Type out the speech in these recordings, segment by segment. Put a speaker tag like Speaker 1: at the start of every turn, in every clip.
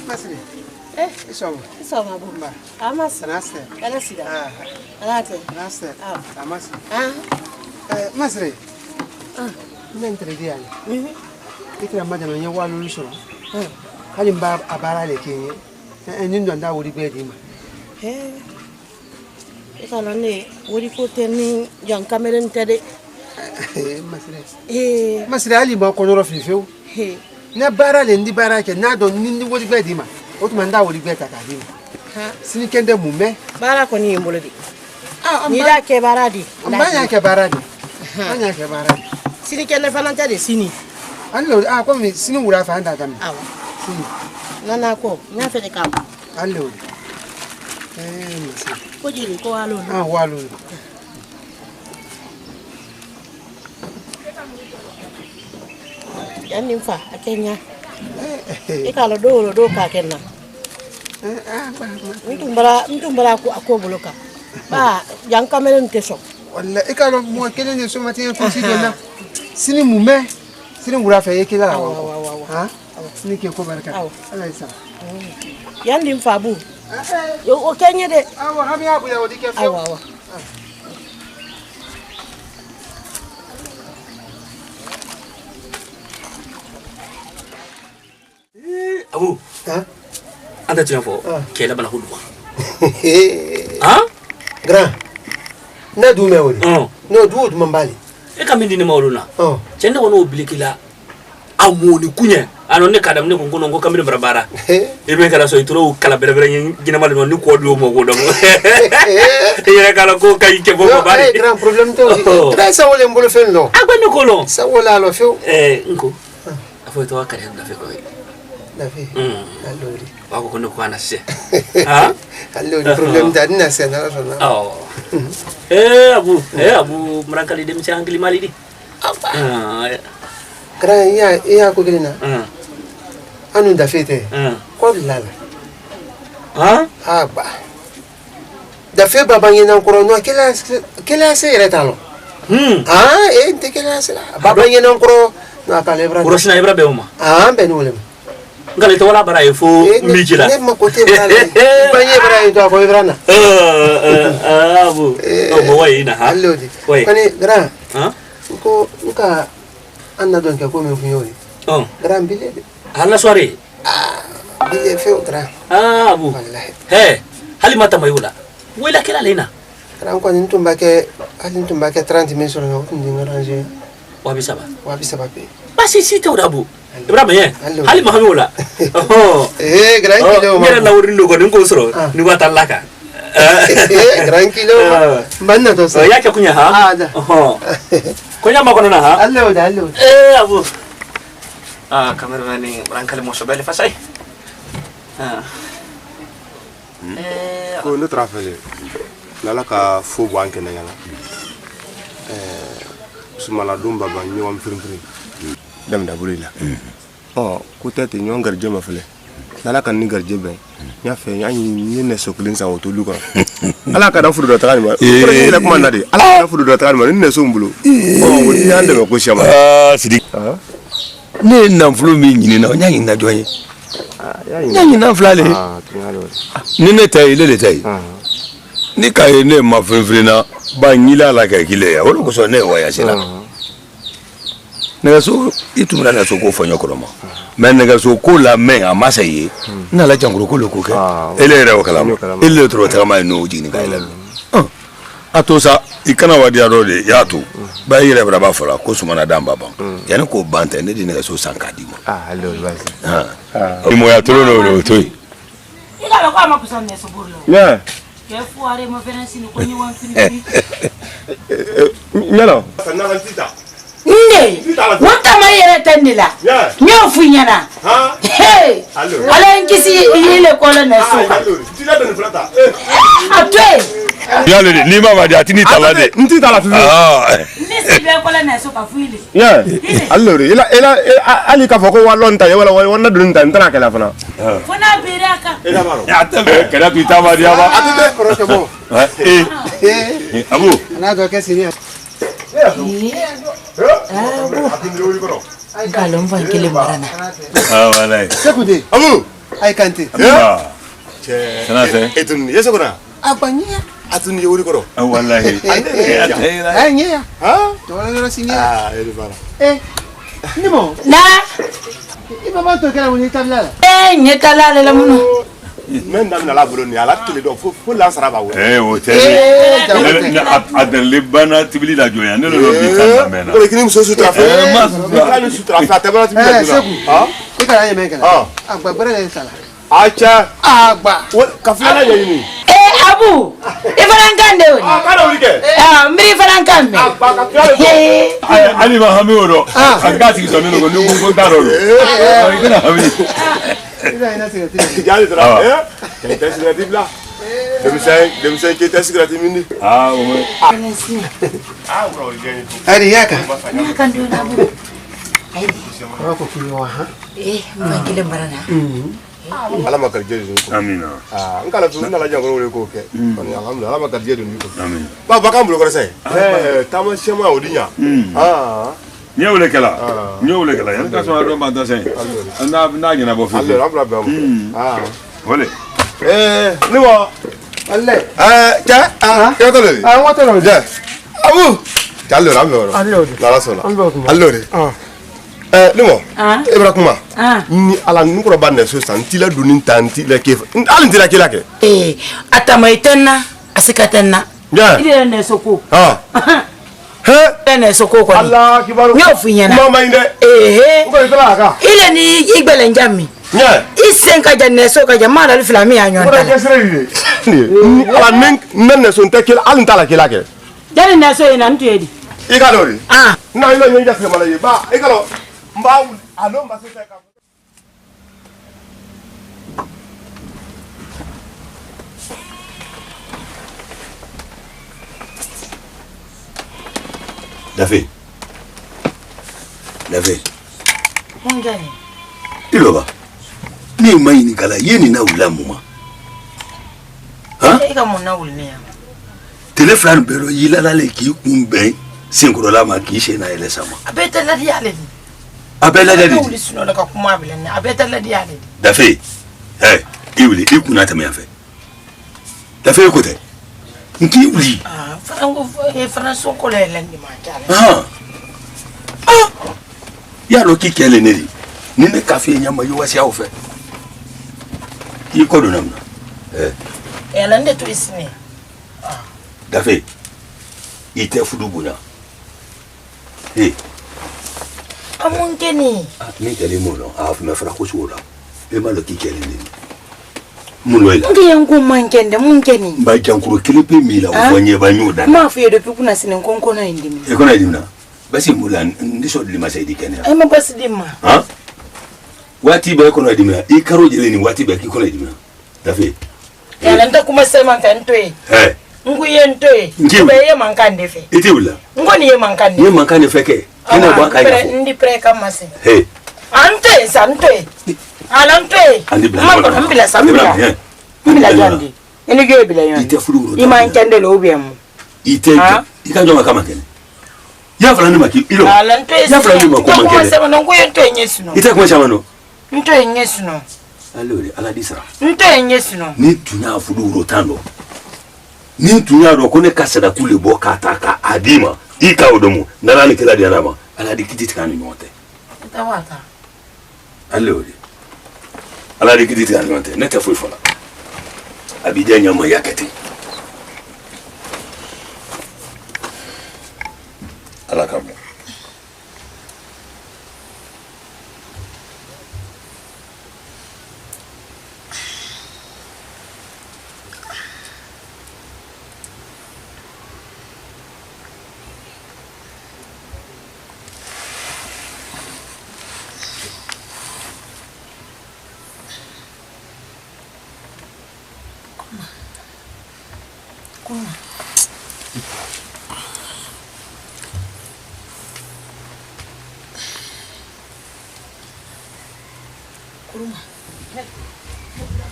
Speaker 1: Masri.
Speaker 2: Insomma, bomba. Amas.
Speaker 1: Namaste.
Speaker 2: Kanasida. Alate.
Speaker 1: Namaste. Amas.
Speaker 2: Masri.
Speaker 1: Mentre di ani. Ikra madama nya walu lusoro. Kali mba abara le kenye. Nyindo nda wuri bedi ma.
Speaker 2: Ikala ne wuri ko tenni jan kameren tede.
Speaker 1: Masri. Masri ali ba ko noro fifeu. Na bara le ndi bara ke na do ni wuri bedi ma. O tuma nda wuri beta ka di ma. Sini kende mume.
Speaker 2: Bara ko ni mbolo di. Ni da ke baradi.
Speaker 1: Mbanya ke baradi. Mbanya ke baradi.
Speaker 2: Sini kende fananta de sini.
Speaker 1: Allo ko mi sini wura fa anda tam.
Speaker 2: Awa. Sini. Nana ko nya fe de kam.
Speaker 1: Allo.
Speaker 2: Ko jiri ko walo.
Speaker 1: Walo.
Speaker 2: Yanni fa akenya. Ikalo do ka kenna. Mtumbara ko boloka. Ba yang kamelen teso.
Speaker 1: Walla ikalo mo kelen ne so mati ko si dona. Sini mume. Sini wura fa yake la. Ha? Sini ke ko barka. Allah isa.
Speaker 2: Yanni fa bu. Yo o kenye de.
Speaker 1: Awa habi abu ya wodi ke fe.
Speaker 2: Awa.
Speaker 3: Abu. Anda tu yang fo. Kela bana hudu.
Speaker 1: Grand. Na du me wodi. No du mambali.
Speaker 3: E kamindi ni mauluna. Chende wono obilikila. Amoni kunya. Ano ne kadam ne ko ngo kamindi barabara. E be kala so ituro kala berebere gina mal no ni ko do mo go do. E kala ko kay ke bobo bari.
Speaker 1: Grand problème to. Tra sa wole mbolo fel no.
Speaker 3: Agba ni ko lo.
Speaker 1: Sa wola lo feu.
Speaker 3: Nko. Afo to akare da fe ko.
Speaker 1: Allora.
Speaker 3: Wako kono kwa nase. Ha?
Speaker 1: Allora, problem da na se na so na.
Speaker 3: Abu merangkali dem siang kelima di.
Speaker 1: Apa? Kra iya ko gelina. Anu da fete. Ko lala. Ba. Da fe baba ngina ko no kila se retalo. Te kila se. Baba ngina ko no akalebra.
Speaker 3: Kurosina ibra be uma.
Speaker 1: Be no lema.
Speaker 3: Ngale to wala bara ifo mijila.
Speaker 1: Ne makote bara. Banye bara to ko ibrana.
Speaker 3: Abu. Mo wai na ha.
Speaker 1: Allodi. Kani gra. Ko uka anna don ka ko me funyori. Gra bile.
Speaker 3: Hala soare.
Speaker 1: Bile fe gra.
Speaker 3: Abu.
Speaker 1: Wallahi.
Speaker 3: Hali mata mayula. Wela kila lena.
Speaker 1: Gra ko ni tumba ke 30 minutes no ndi ngaraje.
Speaker 3: Wabi saba
Speaker 1: pe.
Speaker 3: Basi sita urabu. Ibrahim ye. Hali mahamula.
Speaker 1: Gran kilo.
Speaker 3: Mira na urin logo ningo soro. Ni wata laka.
Speaker 1: Gran kilo. Manna to sa.
Speaker 3: Yake kunya ha? Kunya makono na ha?
Speaker 1: Allo.
Speaker 3: Abu. Kamera ni rankale mo sobele fasai.
Speaker 4: Ko no trafele. Lala ka fo banke na yala. Sumala dumba ba nyom firimfiri. Dem da bulila. Ko tete nyon garje ma fele. Lala kan ni garje be. Nya fe nya ni ne sokulin sa oto luka. Ala ka da fudu da tani ma. Ko ni la kuma na de. Ala ka fudu da tani ma ni ne so mbulu. Wodi yande ko shama.
Speaker 5: Sidi. Ne na fulu mi nyini na nya nyina joye. Nya nyina flale. Ni ne tay le tay. Ni ka ne ma frinfrina ba nyila la ka kile ya. Wolo ko so ne wa ya sina. Nega so itumra na so ko fanyo kroma men nega so ko la men amasa yi na la jangro ko ko ke ele re wakala ele tro ta ma no jini ka ele atosa ikana wadi arode ya to ba yire bra ba fora ko suma na damba ba yana ko banta ne di nega so sankadi mo
Speaker 4: allo
Speaker 5: basi imo ya tolo no to yi
Speaker 2: ila ba kwa makusane so burlo
Speaker 4: yeah
Speaker 2: ke fuare mo ferensi ko ni wan fini
Speaker 4: nyalo
Speaker 6: na hantita
Speaker 2: wanta mai yere tannila nyo funyana ala nkisi ile kola na so atwe
Speaker 5: yale ni mama di atini talade
Speaker 4: nti tala fi
Speaker 2: nisi be kola na so ka fuile
Speaker 4: allora ila ali ka foko walonta wala wonna dunta ntana kala fana
Speaker 2: fona biraka
Speaker 5: ya tabe kada tu tama dia ba
Speaker 1: Atende koroke mo.
Speaker 5: Abu
Speaker 1: Na do ke sinia.
Speaker 2: Galon van kile marana.
Speaker 5: Walai.
Speaker 1: Sekude.
Speaker 4: Abu
Speaker 1: Ay kanti.
Speaker 5: Kana se.
Speaker 4: Etun yeso kona.
Speaker 1: Abanya.
Speaker 4: Atun yuri koro.
Speaker 5: Wallahi.
Speaker 1: Ay nya.
Speaker 4: Ha?
Speaker 1: To wala na sinya.
Speaker 4: Ah, eri bala.
Speaker 1: Nimo.
Speaker 2: Na.
Speaker 1: Iba ba to kala woni tabla.
Speaker 2: Nyeta la la muno.
Speaker 4: Men dam na la bolo ni ala tele do fo la sara ba wo.
Speaker 5: O te. Adele bana tibili la joya ne lo bi tan mena.
Speaker 4: Ko kini muso sutra fa. Ka ni sutra fa te bana tibili la joya. Ha?
Speaker 1: Ikara ye men kala. Agba bare le sala.
Speaker 4: Acha.
Speaker 1: Agba.
Speaker 4: Ka fi ala ye ni.
Speaker 2: Abu. Ifarankande woni.
Speaker 4: Ka do wike.
Speaker 2: Mbiri farankambe.
Speaker 4: Agba ka fi ala.
Speaker 5: Ali ma hami oro. Agati so mi no ko ni ko daro ro. Ina hami.
Speaker 1: Ina ina se.
Speaker 4: Jali tra. Quem tem cigarette lá? Deve ser quem tem cigarette mini.
Speaker 5: Ah, o meu.
Speaker 4: Bro, again.
Speaker 1: Ari yaka.
Speaker 2: Yaka ndio na Abu.
Speaker 1: Ko kiwa ha.
Speaker 2: Mbangile marana.
Speaker 4: Ala makal jeju.
Speaker 5: Amina.
Speaker 4: Nkala tu ndala jango wole ko ke. Oni alhamdulillah ala makal jeju ni ko.
Speaker 5: Amin.
Speaker 4: Ba ba kan bulo ko sai. Tama shema odinya.
Speaker 5: Nyewle kala. Nyewle kala. Yan ka so ado ma da sai. Na nyina bo fi.
Speaker 4: Allah rabra ba mu.
Speaker 5: Wole.
Speaker 4: Ni wo.
Speaker 1: Alle.
Speaker 4: Ja. Ke to le.
Speaker 1: Wata no.
Speaker 4: Ja. Abu. Jallo rambe woro.
Speaker 1: Allo.
Speaker 4: La sona.
Speaker 1: Allo.
Speaker 4: Re. Ni wo. Ibra kuma. Ni ala nkuro ba na so san tila dunin tanti la ke. Ala ntila ke la ke.
Speaker 2: Atamaitenna asikatenna.
Speaker 4: Ja.
Speaker 2: Ile ne soko. Ne soko ko.
Speaker 4: Allah kibaru.
Speaker 2: Nyo funyana.
Speaker 4: Mama inde.
Speaker 2: Ko
Speaker 4: itala ka.
Speaker 2: ile ni igbele njami.
Speaker 4: Yeah.
Speaker 2: Isenka janne so ka jamala al filami anyonta.
Speaker 4: Ora kesre ni. Ala men so ntekela ala ntala ke la ke.
Speaker 2: Jani na so ina ntu edi.
Speaker 4: Igalori. Na ina nyenja ke mala ye ba. Igalo. Mba alo mba se ka.
Speaker 5: Dafe.
Speaker 2: Mungani.
Speaker 5: Iloba. Ni mai ni kala yeni na ulamu ma. Ha?
Speaker 2: Ika mona ulnia.
Speaker 5: Telefon bero yila la le ki kumbe sinkuro la ma ki she na ele sama.
Speaker 2: Abeta la diale.
Speaker 5: Abela dadi.
Speaker 2: Uli suno la ka kuma bilene. Abeta la diale.
Speaker 5: Dafe. Iwili ikuna ta me afa. Dafe ikote. Nki uli.
Speaker 2: Farango François ko le lendi ma jale.
Speaker 5: Ya lo ki kele neri. Ni ne kafe nyama yo wasi awu fe. Iko do namna.
Speaker 2: Elande to isini.
Speaker 5: Dafe. Ite fudu bunya.
Speaker 2: Amungeni.
Speaker 5: Ni kele mo no. Afu me fara ko suola. E ma lo ki kele neri. Muloila.
Speaker 2: Ngi yangu mankende mungeni.
Speaker 5: Ba jankuru kilipe mila ufanye banyuda.
Speaker 2: Ma fu yedo pikuna sine nkonko na indimi.
Speaker 5: E kona indimna. Basi mulan ndiso dilima saidi kenya.
Speaker 2: Ay ma basi dima.
Speaker 5: Wati ba kono dimna. I karo jele ni wati ba ki kono dimna. Dafe.
Speaker 2: Ya nda kuma sema kantoe. Nguye ntoe. Be ye mankande fe.
Speaker 5: Itibula.
Speaker 2: Ngoni ye mankande.
Speaker 5: Ye mankande feke. Ina bwa ka ya.
Speaker 2: Ndi pre kama se.
Speaker 5: Ante
Speaker 2: santoe. Alantoe. Ma ko mbila sambila. Mbila jandi. Ene ge bila yon.
Speaker 5: Ite fulu.
Speaker 2: Imankande lo obiam.
Speaker 5: Ite. Ikanjo makama kene. Ya fulani maki ilo.
Speaker 2: Ya
Speaker 5: fulani mako mankele.
Speaker 2: Kwa sema nguye ntoe nyesuno.
Speaker 5: Ite kwa chamano.
Speaker 2: Ntoe nyesuno.
Speaker 5: Alori ala disara.
Speaker 2: Ntoe nyesuno.
Speaker 5: Ni tunya fulu rotando. Ni tunya ro kone kasada kule boka taka adima. Ika odomu. Nalani kila dianama. Ala dikiti kani nyote.
Speaker 2: Tawata.
Speaker 5: Alori. Ala dikiti kani nyote. Nete fuifola. Abidja nyama yaketi. Ala kamu.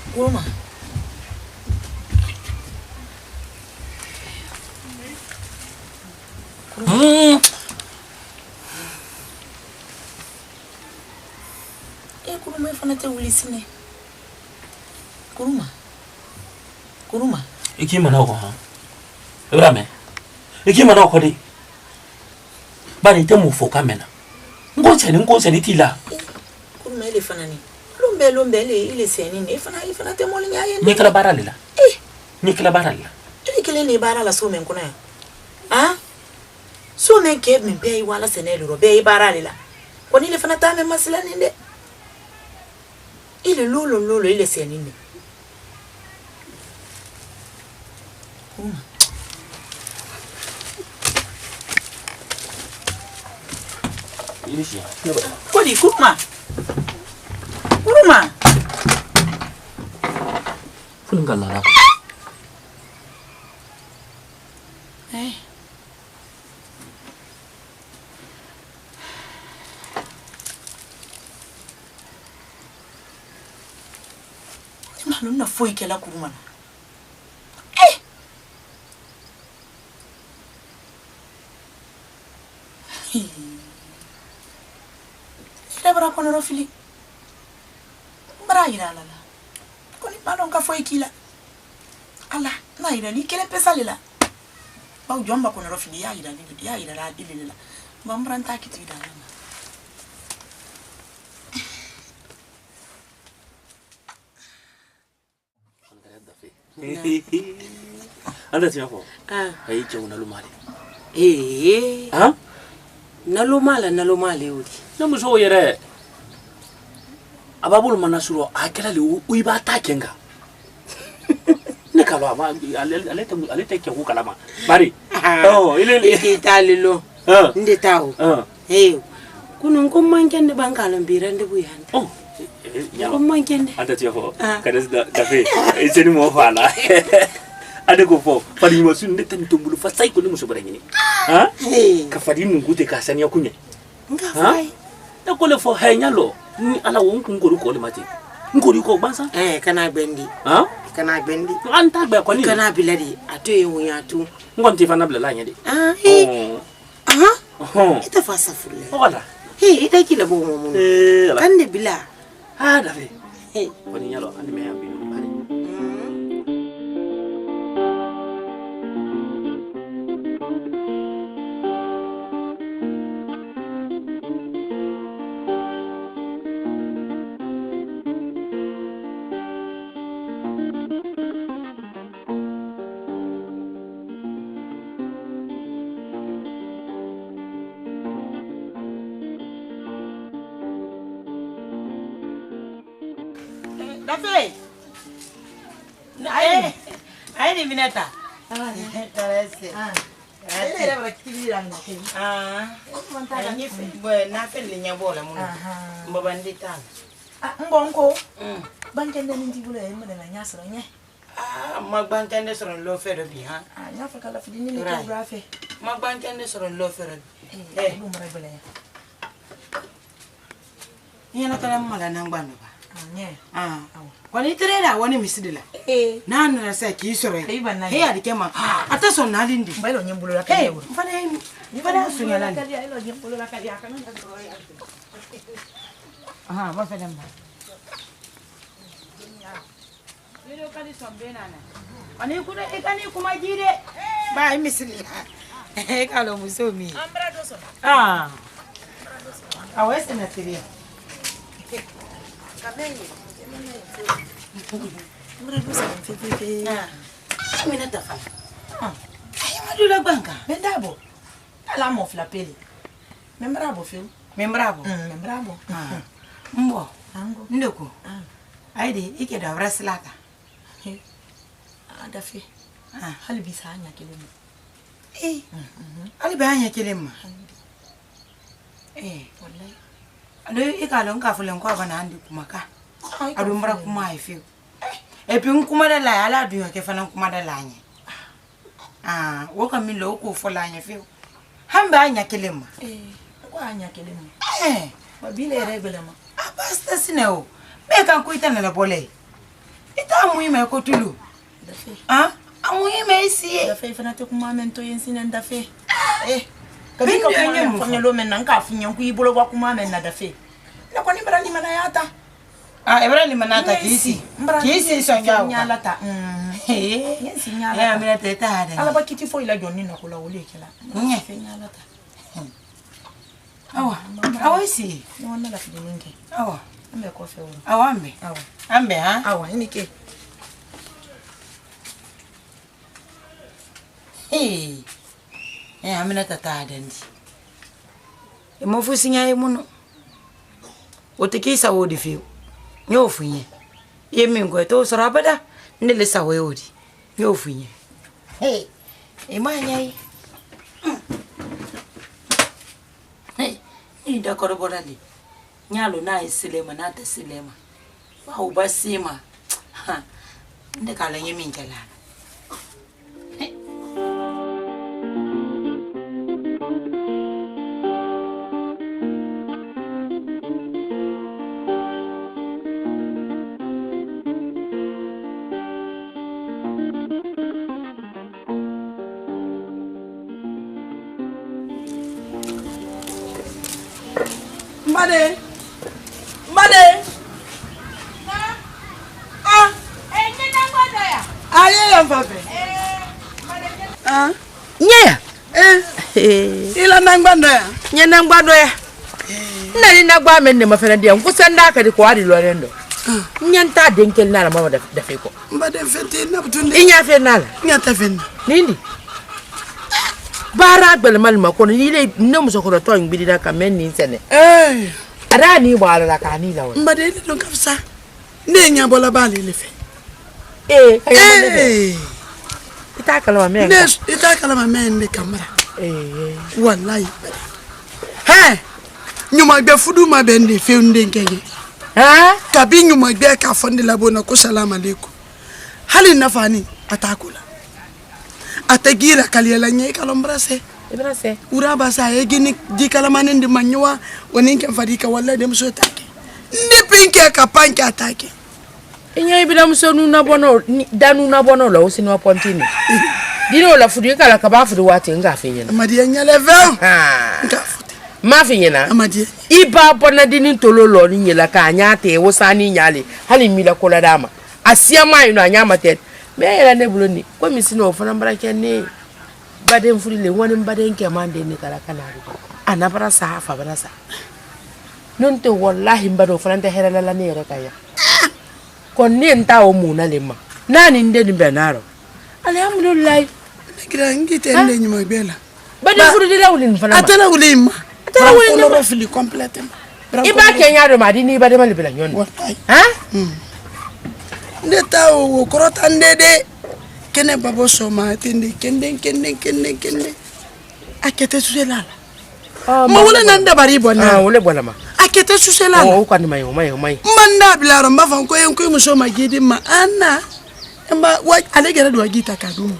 Speaker 2: Kuruma. Kuruma ifana te ulisine. Kuruma.
Speaker 3: Iki mana ko ha. Rame. Iki mana ko di. Bari te mu foka mena. Ngo ni tila.
Speaker 2: Kuruma ile fanani. Lombe ile seni ne fana te moli nyaye.
Speaker 3: Ni kala baralila. Ni kala baralila.
Speaker 2: Ile kele ni barala so men kuna. Ah? So men ke men be wala senelo be baralila. Ko ni le fana ta men masila ni de. Ile lolo ile seni ne.
Speaker 3: Ilisha.
Speaker 2: Kodi Kuruma.
Speaker 3: Fulungala.
Speaker 2: Nuna foi que ela Kuruma. Debra konero fili. Bara ira la. Koni padon ka foi kila. Ala, na ira li kele pesa lela. Ba ujomba konero fili ya ira la dilela. Mbambra ntaki tu ida.
Speaker 3: Anda siapa? Hei jauh nalumali.
Speaker 2: Ha? Nalumali udi.
Speaker 3: Namu so yere. Ababul manasuro akela le uiba takenga. Ne kalo ama alete ke ku kalama. Bari. Oh, ile
Speaker 2: italilo. Ndi tawo. Kunun kun manken de bankalo mbirande buyande.
Speaker 3: Oh.
Speaker 2: Ya kun manken de.
Speaker 3: Anda tiafo. Kada da fe. Iseni mo fala. Ada ko fo fadi mo sun netan tumbulu fa sai ko ni muso barani ha ka fadi mun gute ka sani ya kunye
Speaker 2: nga fai
Speaker 3: da ko le fo henyalo ni ala won kun ko le mate ngori ko bansa
Speaker 2: kana bendi kana bendi
Speaker 3: anta gbe ko ni
Speaker 2: kana biladi atoye wunyatu
Speaker 3: ngonti fa na bla nyade
Speaker 2: ita fasa fulle
Speaker 3: wala
Speaker 2: ita kila bo mo kan de bila
Speaker 3: da fe ko ni nyalo andi me ambi bari
Speaker 2: Dafe. Ai ni mineta. Interesse. Ele era para que virar na aqui. Ni na fele nya bola mun. Mbabandita. Mbonko. Bankende ni ndibula e mena nyasoro nye. Magbankende soro lo fere bi ha. Nya fa kala fidi ni geography. Magbankende soro lo fere. Lu mara bele. Ni na kala mala na ngbanu ba. Kwani terera wani misidila na na sa ki soro he ya dike ma ata so na lindi bailo nyembulo la kale mfana sunya la ilo nyembulo la kale akana ba fele mba ile kali sombena na kwani kuna ekani kuma jire ba misidila kalo musomi ambra doso awese na tiria Mura dosa mfefe. Mina tafa. Ayi madula banka. Mendabo. Ala mo flapeli. Membrabo film. Membrabo. Membrabo. Mbo. Ango. Ndoko. Aide ike da wraslata. Adafi. Hali bisa anya kilema. Hali ba anya kilema. Wallahi. Ale ikalo nkafule nkwa bana andi kumaka. Adumbra kuma ife. Epi nkuma da la ala duyo ke fana nkuma da la nye. Woka mi lo ko fo la nye fe. Hamba anya kelema. Kwa anya kelema. Babile rebelema. Basta sineo. Be kan ko itana la bole. Ita muime ko tulu. Dafe. Amuime isi. Dafe fana te kuma mento yensina ndafe. Kabika kuma fanya lo men nka funya ku ibolo kwa kuma men na dafe. Na kwa ni bara ni mana yata. Ebra limanata kisi sonja
Speaker 6: nyalata
Speaker 2: yes nyalata ya mina teta hada
Speaker 6: ala bakiti fo ila jonni na kula wole kala
Speaker 2: nya
Speaker 6: nyalata
Speaker 2: awa isi
Speaker 6: no na la fidi ninge
Speaker 2: awa
Speaker 6: ambe ko fe won
Speaker 2: awa ambe ha
Speaker 6: awa ni ke
Speaker 2: amina teta hada ndi emofusinya emuno otikisa wodi fi nyofunye yemingo to sorabada ndele sawe odi nyofunye emanya yi ida koroborali nyalo na isilema na ta silema ba ubasima ndekala nyeminkela
Speaker 6: Mbade. Nyena ngwado ya. Aye ya mfafe.
Speaker 2: Nya.
Speaker 6: Ila ngwado ya.
Speaker 2: Nyena ngwado ya. Nani na gwa men ne mafana dia nkusanda ka di ko adi lorendo. Nyanta denkel na la mama da feko.
Speaker 6: Mbade fete na butunde.
Speaker 2: Inya fe na la.
Speaker 6: Nyata fen.
Speaker 2: Nindi. Bara gbele malma ko ni le nemu so ko to ngbidi da ka men ni sene. Ada ni wala la ka ni lawo.
Speaker 6: Mbade le don kafsa. Ne nya bola bali le fe.
Speaker 2: Ita kalama men.
Speaker 6: Ita kalama men ne kamera. Wallahi. Nyuma gbe fudu ma be ndi fe ndi nkenye. Kabi nyuma gbe ka fonde labona ko salam aleikum. Hali nafani atakula. Atagira kaliela nye kalombrase.
Speaker 2: Ibrase.
Speaker 6: Uraba sa egini di kalamane ndi manyoa woninke mfadika wallahi dem so take. Ndi pinke ka panke atake.
Speaker 2: Inya ibida msonu na bono danu na bono la osini wa pontini. Dino la fudu kala ka ba fudu wate nga fenyena.
Speaker 6: Amadi nya level. Nga fudu.
Speaker 2: Ma fenyena.
Speaker 6: Amadi.
Speaker 2: Iba bona dini tololo ni nyela ka anyate wosani nyale. Hali mila kola dama. Asia mai no anyama tet. Me era ne buloni. Ko misino ofana mbarake ne. Bade mfulile woni mbade nke mande ni kala kanari. Anabara sa hafa barasa. Nonte wallahi mbado ofana nte hera la ne kaya. Konni nta o muna lema nani ndeni benaro alhamdulillah
Speaker 6: ngira ngite ende nyuma bela
Speaker 2: bade furu de lawlin fana
Speaker 6: atala ulima atala ulima rofili complete
Speaker 2: iba kenya do madini bade mal bela nyon ha
Speaker 6: ndeta o korota ndede kene babo soma tindi kende akete susela ma wala nanda bari bona
Speaker 2: wala bona ma
Speaker 6: akete susela
Speaker 2: ko ni mai
Speaker 6: manda bilaro mafan ko en ko muso magidi ma ana mba wa alegera do agita kadum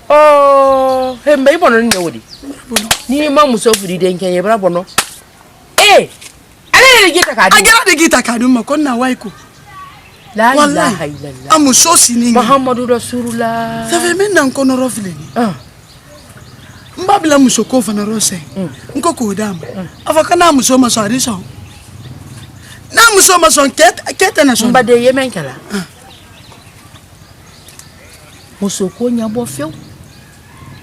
Speaker 2: hembe ibono ni wodi ni ma muso fudi den kenye bra bono alegera gita kadum
Speaker 6: agera de gita kadum ma konna waiko
Speaker 2: la ilaha illallah
Speaker 6: amuso siningi
Speaker 2: muhammadu rasulullah
Speaker 6: ça fait maintenant qu'on rofle ni mba bila muso ko fana rose nko ko dama afakana muso ma so adisa na muso ma son kete na son
Speaker 2: mbade yemen kala muso ko nyabo few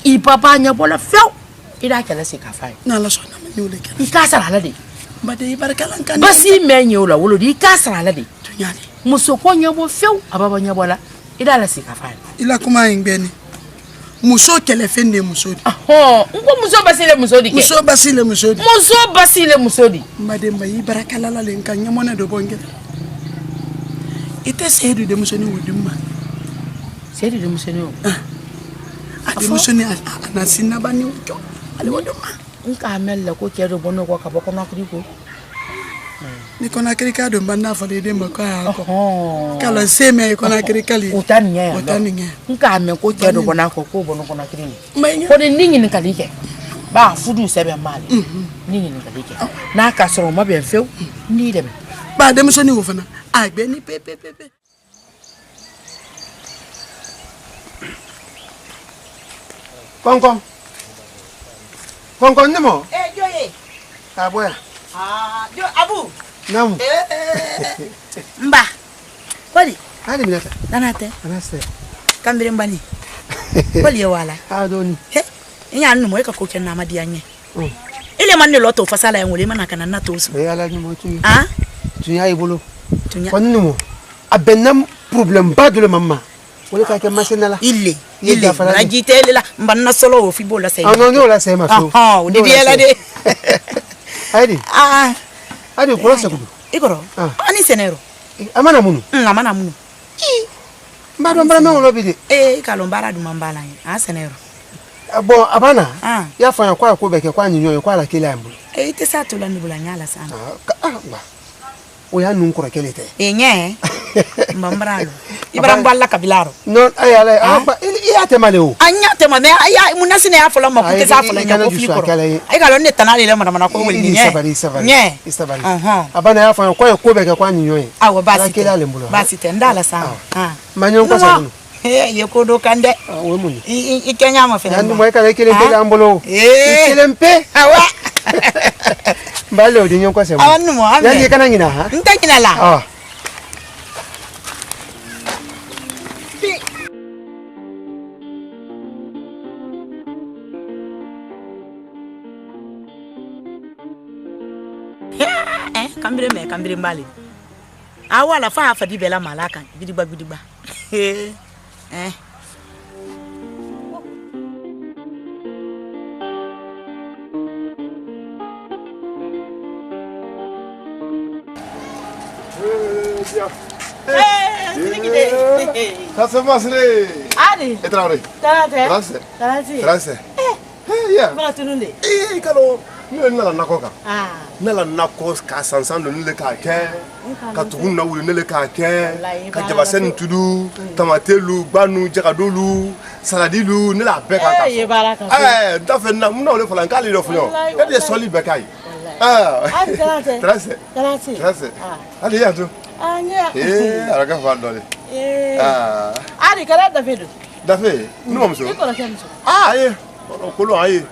Speaker 2: I papa nyabo la few ida kala se ka fay
Speaker 6: na la son na nyule kala
Speaker 2: I ka sara la de
Speaker 6: mbade barkala kan
Speaker 2: basi menyo la wolo di ka sara la de
Speaker 6: tunyani
Speaker 2: muso ko nyabo few ababa nyabo la ida la se ka fay
Speaker 6: ila kuma ngbeni muso kele fende muso di
Speaker 2: nko muso basile muso di ke
Speaker 6: muso basile muso di
Speaker 2: mbade
Speaker 6: mbayi barakala la len kan nyamona do bonge ite sedu de muso ni wudumma
Speaker 2: sedu de muso ni
Speaker 6: ade muso ni ana sinaba ni ujo ale wudumma
Speaker 2: nka amella ko kedo bono ko ka boko na kriko
Speaker 6: ni kona krika do banda fa de mbaka ko kala seme kona krikali
Speaker 2: utanya nka amen ko kedo bona ko bono kona krini ko de ningi ni kalike ba fudu sebe mali ningi ni kalike na ka so ma be few ni de
Speaker 6: ba de muso ni wo fana agbe ni pepe
Speaker 1: Kong nimo
Speaker 6: joye
Speaker 1: aboya
Speaker 6: jo abu
Speaker 1: namu
Speaker 2: mba
Speaker 1: Ali minata.
Speaker 2: Danate.
Speaker 1: Anase.
Speaker 2: Kambire mbani. Wali wala.
Speaker 1: Adoni.
Speaker 2: He. Nya nnu mo ka ko ken na madi anye. Ile man ne loto fasala ya ngole mana kana na tosu.
Speaker 1: E ala ni mo tu.
Speaker 2: Ah?
Speaker 1: Tunya ibolo.
Speaker 2: Tunya.
Speaker 1: Konnu mo. Abenam problem ba dole mamma. Wole ka ke masenala.
Speaker 2: Ile. La jitele la mbanna solo fi bola sai.
Speaker 1: Ah non la sai ma so.
Speaker 2: Ah, o di biela de.
Speaker 1: Aidi.
Speaker 2: Ah.
Speaker 1: Aidi ko sa kudu.
Speaker 2: Ikoro. Ani senero.
Speaker 1: Amana munu.
Speaker 2: Amana munu.
Speaker 1: Mbado mbara me wolo bide.
Speaker 2: Kalombara du mambala yin. Ah senero.
Speaker 1: Bon abana. Ya fa kwa ko beke kwa nyinyo kwa la kile ambu.
Speaker 2: Ite sa to la ni bula nyala sana.
Speaker 1: Ba. O ya nun kura kelete.
Speaker 2: Nye. Mbambralo. Ibram balla kabilaro.
Speaker 1: Non ay ala ba iya temale o.
Speaker 2: Anya temale aya munasine afola makute sa afola nya ko fi ko. Ay kalo ne tanale le mana ko weli nye. Nye.
Speaker 1: Isabari. Abana ya fa ko beke kwa nyinyo yi.
Speaker 2: Awo basi.
Speaker 1: Kile ale mbulo.
Speaker 2: Basi tendala sana.
Speaker 1: Manyo ko sa munu.
Speaker 2: Ye ko do kande.
Speaker 1: We munu.
Speaker 2: I kenya ma fe.
Speaker 1: Andu mo kale kile kile ambulo. Kile mpe. Awa. Mbalo di nyon ko sa munu.
Speaker 2: Awanu mo ambe.
Speaker 1: Ya kana ngina ha.
Speaker 2: Ntangina la. Kambire mbali. Awala fa di bela malaka bidiba.
Speaker 4: Ça se passe les.
Speaker 2: Allez.
Speaker 4: Et travailler. Tracé. Yeah.
Speaker 2: Voilà tout le monde.
Speaker 4: Kalo. Nous na nakoka. Nala nakos ka sansan de nule ka ke. Ka tugun na wulu nule ka ke. Ka jabasen tudu, tamatelu, banu, jakadolu, saladilu, nela beka ka. Dafe na muna ole falan kali do funyo. E de soli beka yi. Tracé. Allez ya tu. Araga fa dole.
Speaker 2: Ari kala David.
Speaker 4: Dafe, no mso. Kolo aye.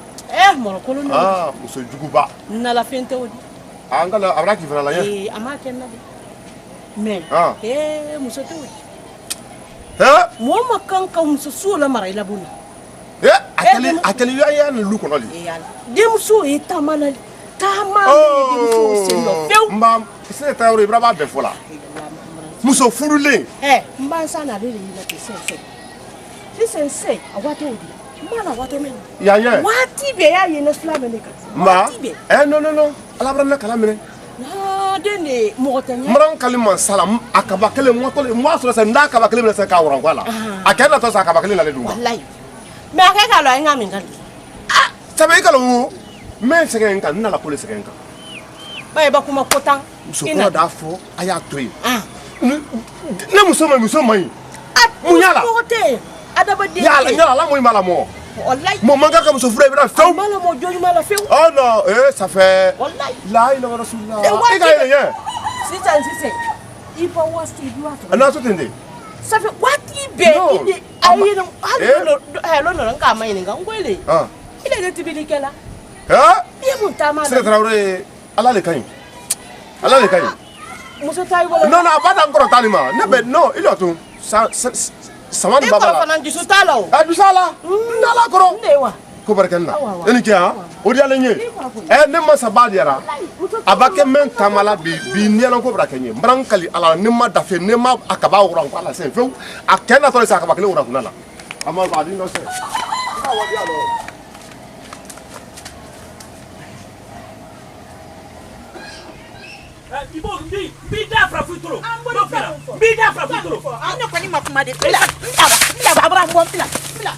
Speaker 2: Moro kolo no.
Speaker 4: Muso juguba.
Speaker 2: Na la fente wodi.
Speaker 4: Angala abraki fala la ya.
Speaker 2: Ama kenna de. Men. Muso to wodi. Mo makanka muso sula mara ila buna.
Speaker 4: Akeli ya na lu kono li.
Speaker 2: Demso tamana demso se no feu.
Speaker 4: Mbam, se tawre braba de fola. Muso furule.
Speaker 2: Mba sana de ila te sense. Si sense awato wodi. Mana wato men.
Speaker 4: Ya.
Speaker 2: Wati be ya yena slame ne ka.
Speaker 4: Ma. Non. Ala brana kala mene.
Speaker 2: Dene mo tanya.
Speaker 4: Mran kalima salam akaba kele mo to mo so se nda akaba kele se ka woran kwala. Akena to sa akaba kele la le dunga.
Speaker 2: Wallahi. Me akeka lo nga min kan.
Speaker 4: Sabe kala men se kan na la police kan.
Speaker 2: Ba kuma kotan.
Speaker 4: So ko da fo aya toy. Na muso mai. Munyala. Yala la mo mala mo.
Speaker 2: Wallahi.
Speaker 4: Mo manga ka muso fure bira feu.
Speaker 2: Mala mo joju mala feu.
Speaker 4: Oh non, ça fait.
Speaker 2: Wallahi.
Speaker 4: La ilaha rasulullah. E ga.
Speaker 2: Sise. Ipa wasti duato.
Speaker 4: Ana so tende.
Speaker 2: Ça fait wati be ide ayino halo no nka mai ninga ngwele. Ile de tibili kala. Ye mutama.
Speaker 4: C'est Traoré ala le kain.
Speaker 2: Muso tayi wala.
Speaker 4: Non, abada encore talima. Non, il a tout. Samani baba.
Speaker 2: Fana jisu talo.
Speaker 4: Dusala. Nala koro.
Speaker 2: Newa.
Speaker 4: Ko barkanda. Eni kia. Odi ala nye. Ne masa badiara. Abake men kamala bi nyala ko brakenye. Mbrankali ala ne ma dafe ne ma akaba oran ko ala sen feu. Akena to sa akaba kele oran kunala. Amal badi no se. Wadi alo.
Speaker 3: Bida fra futuro. Bida fra futuro.
Speaker 2: Ano kwani makumade. Bila babra mo bila.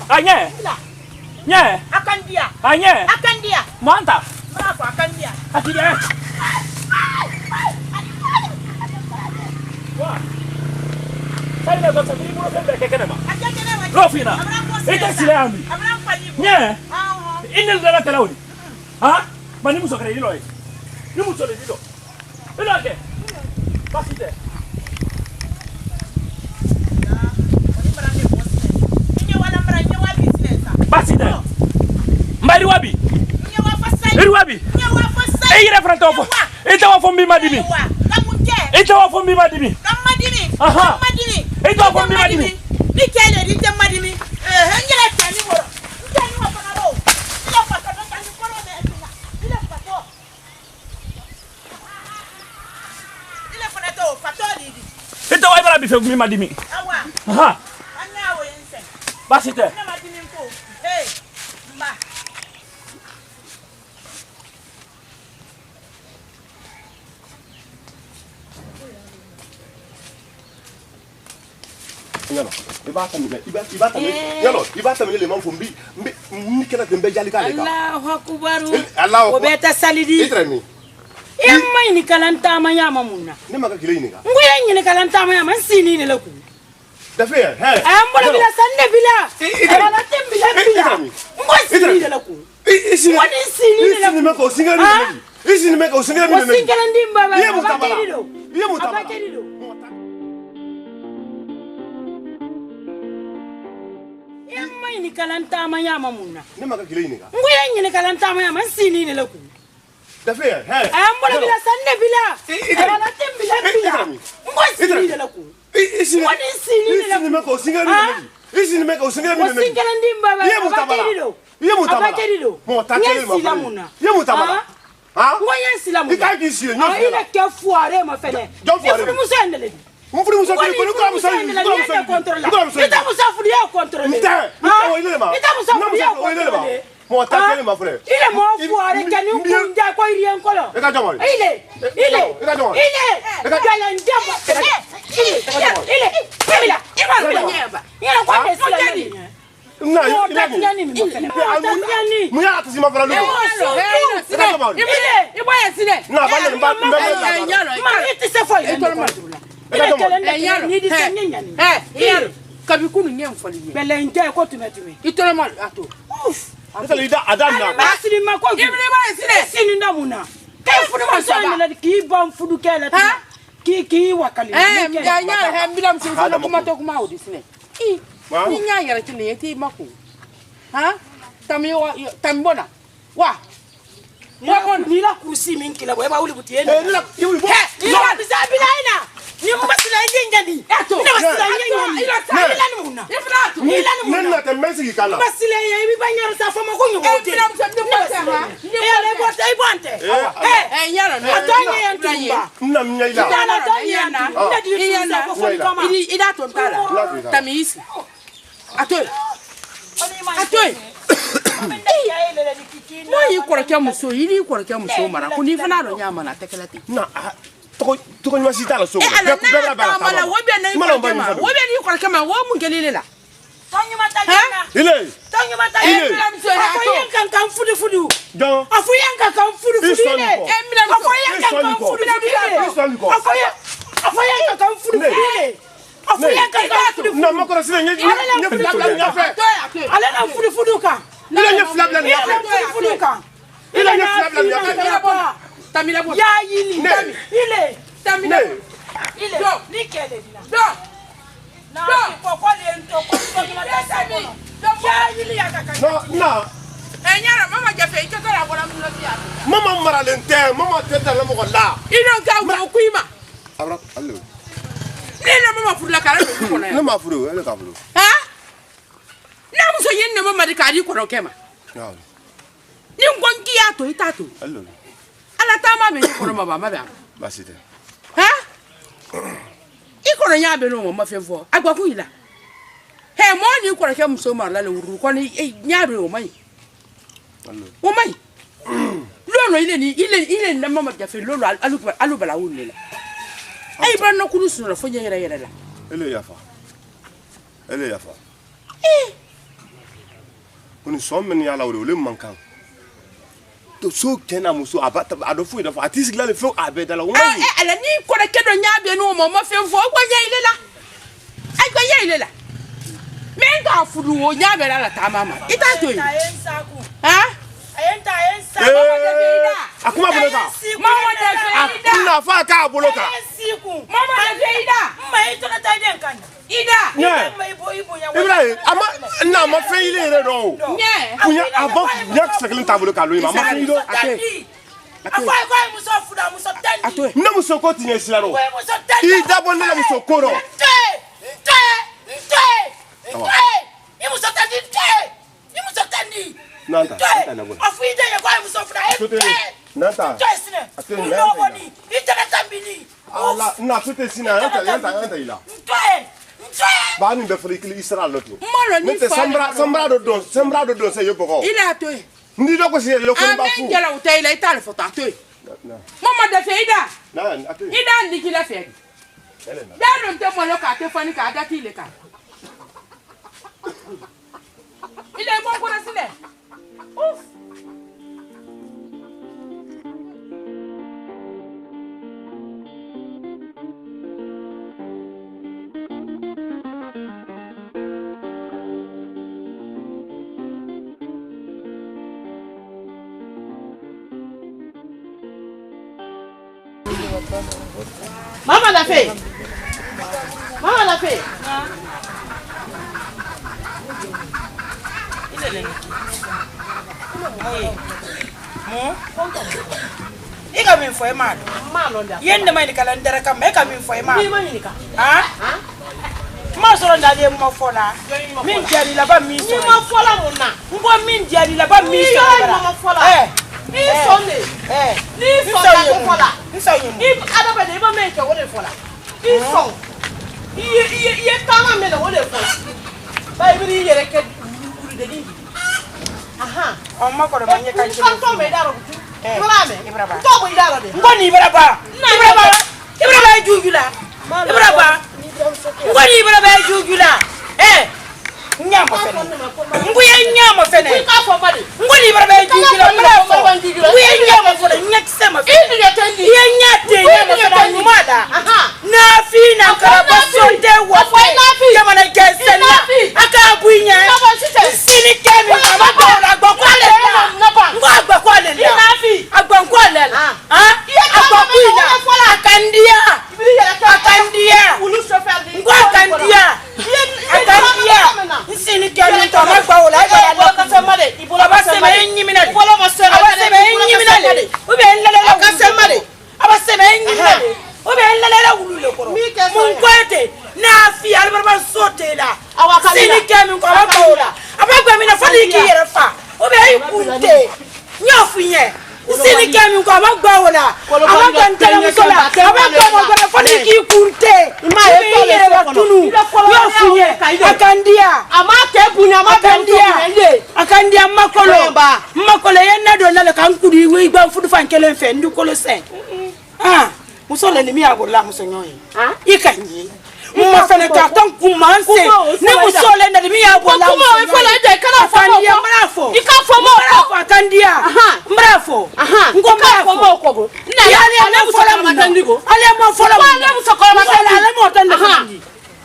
Speaker 3: Anye. Nye.
Speaker 2: Akandia.
Speaker 3: Anye.
Speaker 2: Akandia.
Speaker 3: Manta.
Speaker 2: Bravo akandia.
Speaker 3: Akide. Wa. Sai na gota ni mo be kekene ma. Rofina. Ita sile ami. Nye. Inel dala talawni. Mani muso kare dilo. Ni muso le dilo. Ila ke. Pasite. Pasite. Mbari wabi. Iri wabi. Ira franta ofo. Ita wa fombi madimi. Ita wa fombi madimi. Aha. e do ko mi madimi
Speaker 2: ni kele di te madimi ngela tani woro tani wa pakaro ila pakaro tani kolo ne ila pato ila pato di
Speaker 3: e do ibara bi fe mi madimi
Speaker 2: awa
Speaker 3: ha
Speaker 2: anya wo yense
Speaker 3: basite
Speaker 2: na madimi ko mba
Speaker 4: Yalo, iba tamile le man fumbi mbi kala tembe jali kale ka
Speaker 2: Allahu akbar
Speaker 4: Allahu
Speaker 2: o beta salidi
Speaker 4: itrami
Speaker 2: yamma ni kalanta ma yama munna
Speaker 4: ne maka kile ni ka
Speaker 2: nguye ni kalanta ma yama sini ne laku
Speaker 4: da fe he
Speaker 2: ambola bila sande bila wala tembila ngo sini ne laku wani sini ne laku
Speaker 4: me ko singari ni isini me ko singari ni
Speaker 2: o singara ndimba ba
Speaker 4: ye mutabala ye mutabala
Speaker 2: yamma ni kalanta ma yama munna
Speaker 4: ne maka kile ni ka
Speaker 2: nguye ni kalanta ma yama sini ne laku
Speaker 4: da fe he
Speaker 2: ambola bila sande bila wala tembila ngo sini ne laku wani sini ne laku
Speaker 4: me ko singari ni isini me ko singari ni
Speaker 2: singara ndimba ba
Speaker 4: ye mutabala ye mutabala mo takele ma ye mutabala ha
Speaker 2: ngoye silamu
Speaker 4: ika ki sile nyo
Speaker 2: ile ke fuare ma fele
Speaker 4: fuare
Speaker 2: muso endele
Speaker 4: mfuri muso ko ko muso
Speaker 2: ita muso fudi ya contrôler ita muso fudi ya contrôler
Speaker 4: mo takele ma frère
Speaker 2: ile mo fuare kani kunja ko irien kolo
Speaker 4: e ka jamo
Speaker 2: ile kala njamba ile ibala nyeba yana kwa desila
Speaker 4: na mu ya atisi ma fara lu
Speaker 2: iboya sile
Speaker 4: na ba le mba
Speaker 2: ma iti se fo ile ni di senya ni
Speaker 7: yaro kabikunu nyem foli ye
Speaker 2: bele nje ko tumetumi
Speaker 7: itoro mal ato
Speaker 4: ita lida adam na
Speaker 2: ba sini ma ko
Speaker 7: ibne ba sile
Speaker 2: sini ndamuna kay fudu ma so ni ki bam fudu kela ki wakali
Speaker 7: ya nya he mbilam sin fo kuma to kuma odi sile ni nya yara kile yeti mako ha tambona wa
Speaker 2: ni la kursi min kila boy ba wuli butiye
Speaker 4: ni la yuli bo
Speaker 2: ni la bisabila ina ni mbasila ngengani
Speaker 7: eto
Speaker 2: ni mbasila ngengani ila ni muna
Speaker 7: ifratu
Speaker 2: ni la ni muna
Speaker 4: na te mesi kala
Speaker 2: mbasila ya ibi banyara sa fama ko nyugo te
Speaker 7: mbilam sa ndem ko ha
Speaker 2: ya le bo tay bonte
Speaker 7: yaro no
Speaker 2: atanya ya ntumba
Speaker 4: na mnya ila
Speaker 2: na atanya na ina di sa ko fo kama
Speaker 7: ida to ntala tamisi atoy mo yi korake muso yiri korake muso mara ko ni fana do nyama na tekelati
Speaker 4: na to nywa sita la so
Speaker 7: be ba mala wo be na wo be ni korake ma wo mun gelele la
Speaker 2: tonyu matanya
Speaker 4: ile
Speaker 2: tonyu matanya afoyen kan fudu
Speaker 4: don
Speaker 2: afoyen kan fudu ile afoyen kan fudu ile afoyen kan fudu ile afoyen kan fudu
Speaker 4: na makora sile nye
Speaker 2: ale na fudu ka
Speaker 4: ile nye flabla ni
Speaker 2: fudu ka
Speaker 4: ile nye flabla ni
Speaker 7: tamila bo
Speaker 2: ya yili ile
Speaker 7: tamila
Speaker 2: ile ni kele
Speaker 7: do
Speaker 2: na ko ko le nto ko ma da sa ni ya yili ya kaka
Speaker 4: no
Speaker 7: enyara mama jafe ike kala bona mulo biya
Speaker 4: mama mara lente mama teta la mo la
Speaker 7: ino ka mo kuima
Speaker 4: abra allo
Speaker 7: nena mama furla kala do ko na
Speaker 4: ne ma furu ele ka furu
Speaker 7: ha na muso yenne mama de kadi ko no kema ni ngonki ya to itato
Speaker 4: allo
Speaker 7: ala tama be ko no mama ba
Speaker 4: basite
Speaker 7: ha ikono nya be no mama fefo agba ku ila he mo ni ko ke muso ma la le wuru ko ni nya be o mai
Speaker 4: allo
Speaker 7: o mai lolo ile na mama jafe lolo alu bala wulle la ay ban no kulu sunu fo nyere yere la
Speaker 4: ele yafa kuni sommen ya la wole mankan to so kena muso abata adofu ida fa atis gla le fo abeda la woni
Speaker 7: ala ni ko de kedo nya be no mo fe fo ko nya ile la ay ko nya ile la men ga furu wo nya be la ta mama ita to yi ha
Speaker 2: ayenta
Speaker 4: akuma boloka
Speaker 7: mama de feida
Speaker 4: akuna fa ka boloka
Speaker 7: mama de feida
Speaker 2: mai to na taiden kan
Speaker 7: ida
Speaker 2: mai ibo ya
Speaker 4: Ibrahim ama na ma fe ile re do
Speaker 7: nye
Speaker 4: kunya abo yak saklin tabolo ka lo mama fe ile
Speaker 2: afa ko muso fuda muso tandi
Speaker 4: na muso ko tinye silaro
Speaker 2: muso tandi
Speaker 4: I dabo na muso koro
Speaker 2: te
Speaker 4: Nanta.
Speaker 2: Afide ya kwa msofra.
Speaker 4: Nanta.
Speaker 2: Joyce. Nobody. Itana tambini.
Speaker 4: Allah, na tute sina nanta ila. Ba ni be frikili Israel lotu. Nte sambra do don se yo poko.
Speaker 7: Ila to.
Speaker 4: Ndi do ko se yo ko ba fu.
Speaker 7: Amen jala utay ila itale fota to. Mama da feida.
Speaker 4: Na atu.
Speaker 7: Ida ndikila fe. Da don te mo lo ka te fani ka da ti le ka. Ile mo ko na sile. Uf. Mama la fée. Mama la fée.
Speaker 2: Ika min foi mal. Yende mai kala ndara kam e ka min foi mal. Ha? Ma so nda de mo fola. Min jari la ba mi so.
Speaker 7: Ni ma fola mona.
Speaker 2: Ngo min jari la ba mi so.
Speaker 7: Ni sonne. Ni sonne fola.
Speaker 2: Ni sonne.
Speaker 7: Ni adaba de ba me ke wole fola. Ni son. Ye kama me le wole fola. Ba ibiri yere ke buru de ni. Aha.
Speaker 2: O ma ko do manye kan ci.
Speaker 7: Kan to me daro. Mala me.
Speaker 2: Ibraba.
Speaker 7: To bo daro de.
Speaker 2: Ngoni Ibraba. Ibraba jujula. Ibraba. Ngoni Ibraba jujula. Nyama fene. Nguye nyama fene. Ngoni Ibraba jujula. Nguye nyama fene. Nyaksema fene. Ye nyate nyama fene numada. Na fina karaba sonde wa. Yama na gesena. Akabunya. Sini kemi mama agba kwale. Ngwa kwale. Agba kwale. Agba kwila. Akandia. Ngwa akandia. Sini kemi to magba wala. Abaseme nyimina. Abaseme nyimina. Ube nlela kasemare. Abaseme nyimina. Ube nlela wulule koro. Munkwete na fi albarba sotela. Sini kemi ko magba wala. Abagba mina fali ki yerefa. Ube ikunte. Nyofunye. Sini kemi ko magba wala. Abagba ntele musola. Abagba magba fali ki kunte. Ma yere watunu. Nyofunye. Akandia. Amate bunya makandia. Akandia makolo. Makolo yenna do nale kankudi wi gba fudu fankele fe ndu kolo se. Musola ni mi agola musonyoyi. Ikanyi. Muma fene karton kumanse. Ne musola na mi agola. Kuma we fola de kana akandia mrafo. Ikafo mo akandia. Mrafo. Ngomrafo mo ko. Na yale na musola matandigo. Ale mo fola. Ale musokola matala ale mo tande.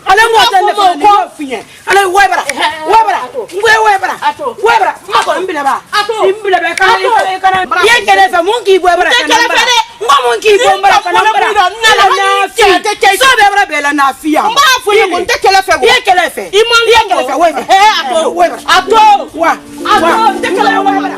Speaker 2: Ale mo tande ko fiye. Ale webra. Webra. Mako mbile ba. Mbile ba kana. Ye kele fe mungi webra kana. Mungi webra kana. Na fi. So webra bela na fi ya.
Speaker 7: Mba fuye ko tekele fe.
Speaker 2: Ye kele fe. Webra. Ato. Wa. Tekele webra.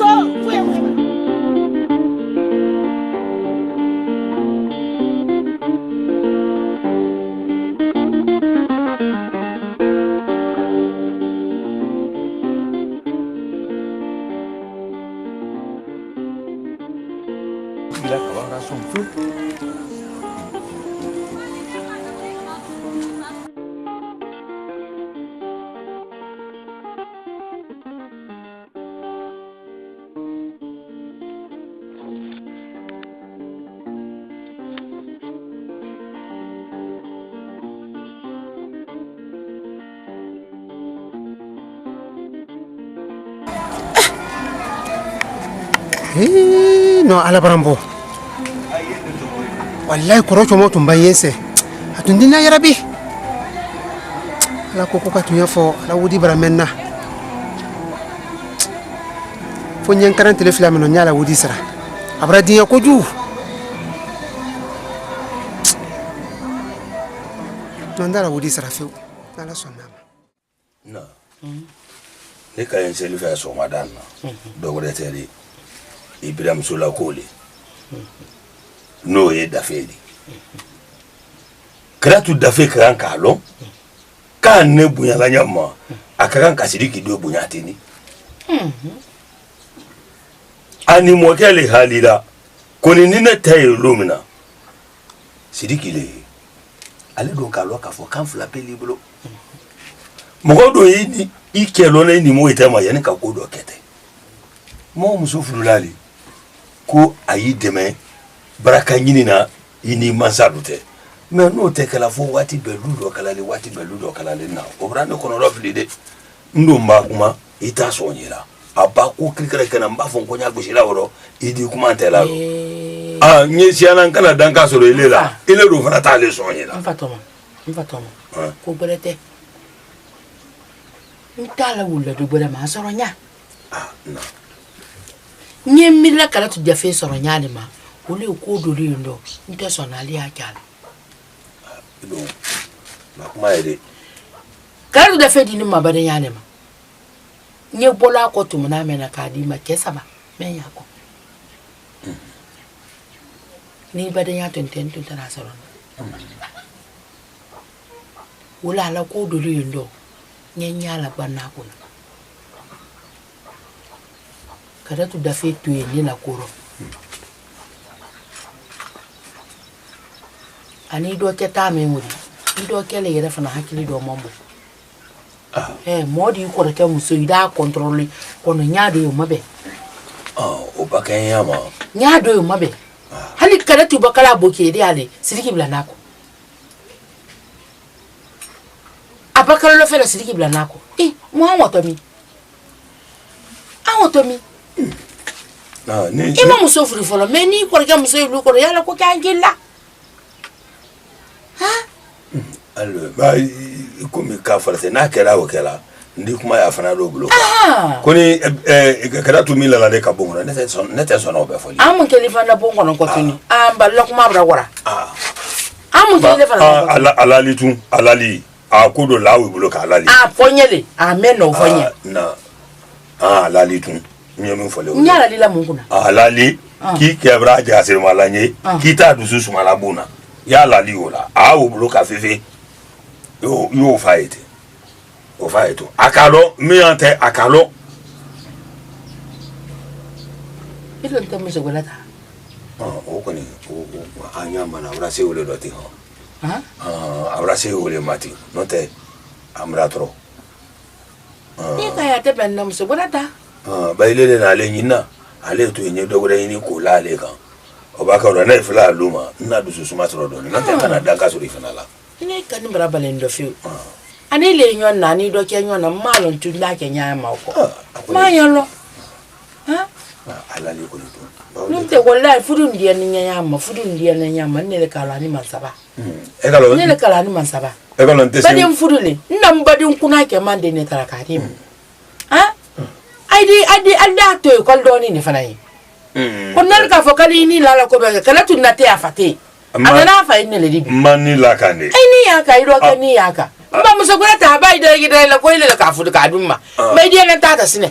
Speaker 1: No ala barambo. Wallahi koro chomo tumba yense. Atundina ya rabbi. Ala koko ka tunya fo ala wudi baramenna. Fo nyen karan telefila meno nyala wudi sara. Abra dinya ko ju. Nandara wudi sara fe. Ala sonama.
Speaker 5: No. Ne ka yense li fa so madana. Dogre teri. Ibrahim Sola Kole. No ye dafeli. Kratu dafe kran kalon. Ka ne bunya la nyama. Akaran kasiri ki do bunya tini. ani mokele halila koni nina tayi lumina sidiki le ale do ka lo ka fo kan fla pe libro mo do yi ikelo na ni mo itama yani ka ko do kete mo muso fululali ko ayi deme baraka nyini na ini mansadute me no te kala fo wati belu do kala le wati belu do kala le na o brando kono ro flide ndo mba kuma ita so nyira aba ko klikere kana mba fo ko nya gboshira woro idi kuma tela ro nye siana kana danka soro ile la ile do fana ta le so nyira
Speaker 2: mfatoma ko belete ntala wulla do bela ma soro nya
Speaker 5: no
Speaker 2: nye mila kala tu jafe soro nya ni ma ole ko do ri ndo nte so na ali akala
Speaker 5: do ma kuma ede
Speaker 2: kala tu jafe di ni ma bade nya ni ma nye bola ko tu na me na ka di ma kesa ba me ya ko ni bade nya tenten na soro wala la ko do ri ndo nye nyala bana ko kada tu dafe tu ni na koro ani do keta me ngudi do kele yere fana hakili do mombo modi ko reke muso ida contrôler kono nyaado yo mabe
Speaker 5: o bakanya ma
Speaker 2: nyaado yo mabe hali kada tu bakala boke de ale sidiki blanako apakala lo fela sidiki blanako mo awotomi
Speaker 5: ni
Speaker 2: ima muso furi folo me ni ko reke muso ilu ko yala ko kangela
Speaker 5: allo ba ko mi ka farse na kera o kera ndi kuma ya fana do bulo koni kada tu mila la de ka bongo ne te son o be foli
Speaker 2: amun kelifa na bongo no ko tuni amba la kuma bra wora amun kelifa na
Speaker 5: alali ko do lawo bulo ka alali
Speaker 2: fonyele amen no fonye
Speaker 5: na alali tu nyemi fole
Speaker 2: nyala lila munguna
Speaker 5: alali ki kebra jasir malanye ki ta dusu sumala buna ya alali ola wo bulo ka fefe yo fight akalo mi ante akalo
Speaker 2: ilo ntamo segolata
Speaker 5: o koni anya mana ora se ole doti ho ora se ole mati no te amra tro
Speaker 2: ni kaya te ben nam segolata
Speaker 5: ba ile na le nyina ale to enye dogore ni ko la le kan o ba ka ora na ifla luma na du su suma tro do na te kana danka so rifanala
Speaker 2: ni kan mbra balendo fiu ani le nyon na ni do ke nyon na malo ntunda ke nya ma ko ma yolo
Speaker 5: ala le ko to
Speaker 2: nte wallahi fudu ndiya ni nya ma fudu ndiya ni nya ma ne le kala ni mansaba
Speaker 5: e kala
Speaker 2: ne le kala ni mansaba
Speaker 5: e kala nte
Speaker 2: badin fudu le ndam badin kuna ke mande ne tara ka tim adi to ko do ni fana yi ko nal ka fo kali ni la ko be kala tunna te afate adana fa ne le dibi
Speaker 5: mani la kane
Speaker 2: ai ni ya ka ido ka ni ya ka ba muso gura ta ba ida gida la ko ile ka fudu ka dumma mai dia na tata sine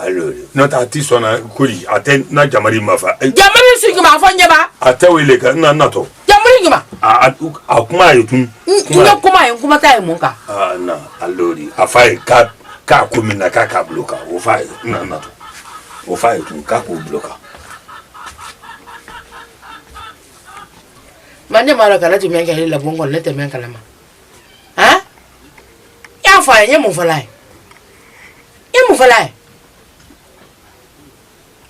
Speaker 5: allo no ta ti sona kuri ate na jamari mafa
Speaker 2: jamari su ki ma fanya ba
Speaker 5: ate wele ka na to
Speaker 2: jamari ki ma
Speaker 5: kuma yutun
Speaker 2: kuma ta yi mun ka
Speaker 5: na allo di afai ka kumina ka bloka o fai na to o fai tun ka ko bloka
Speaker 2: mande mara kala tu men ka la bongo le te men kala ma ya fa ye mu falai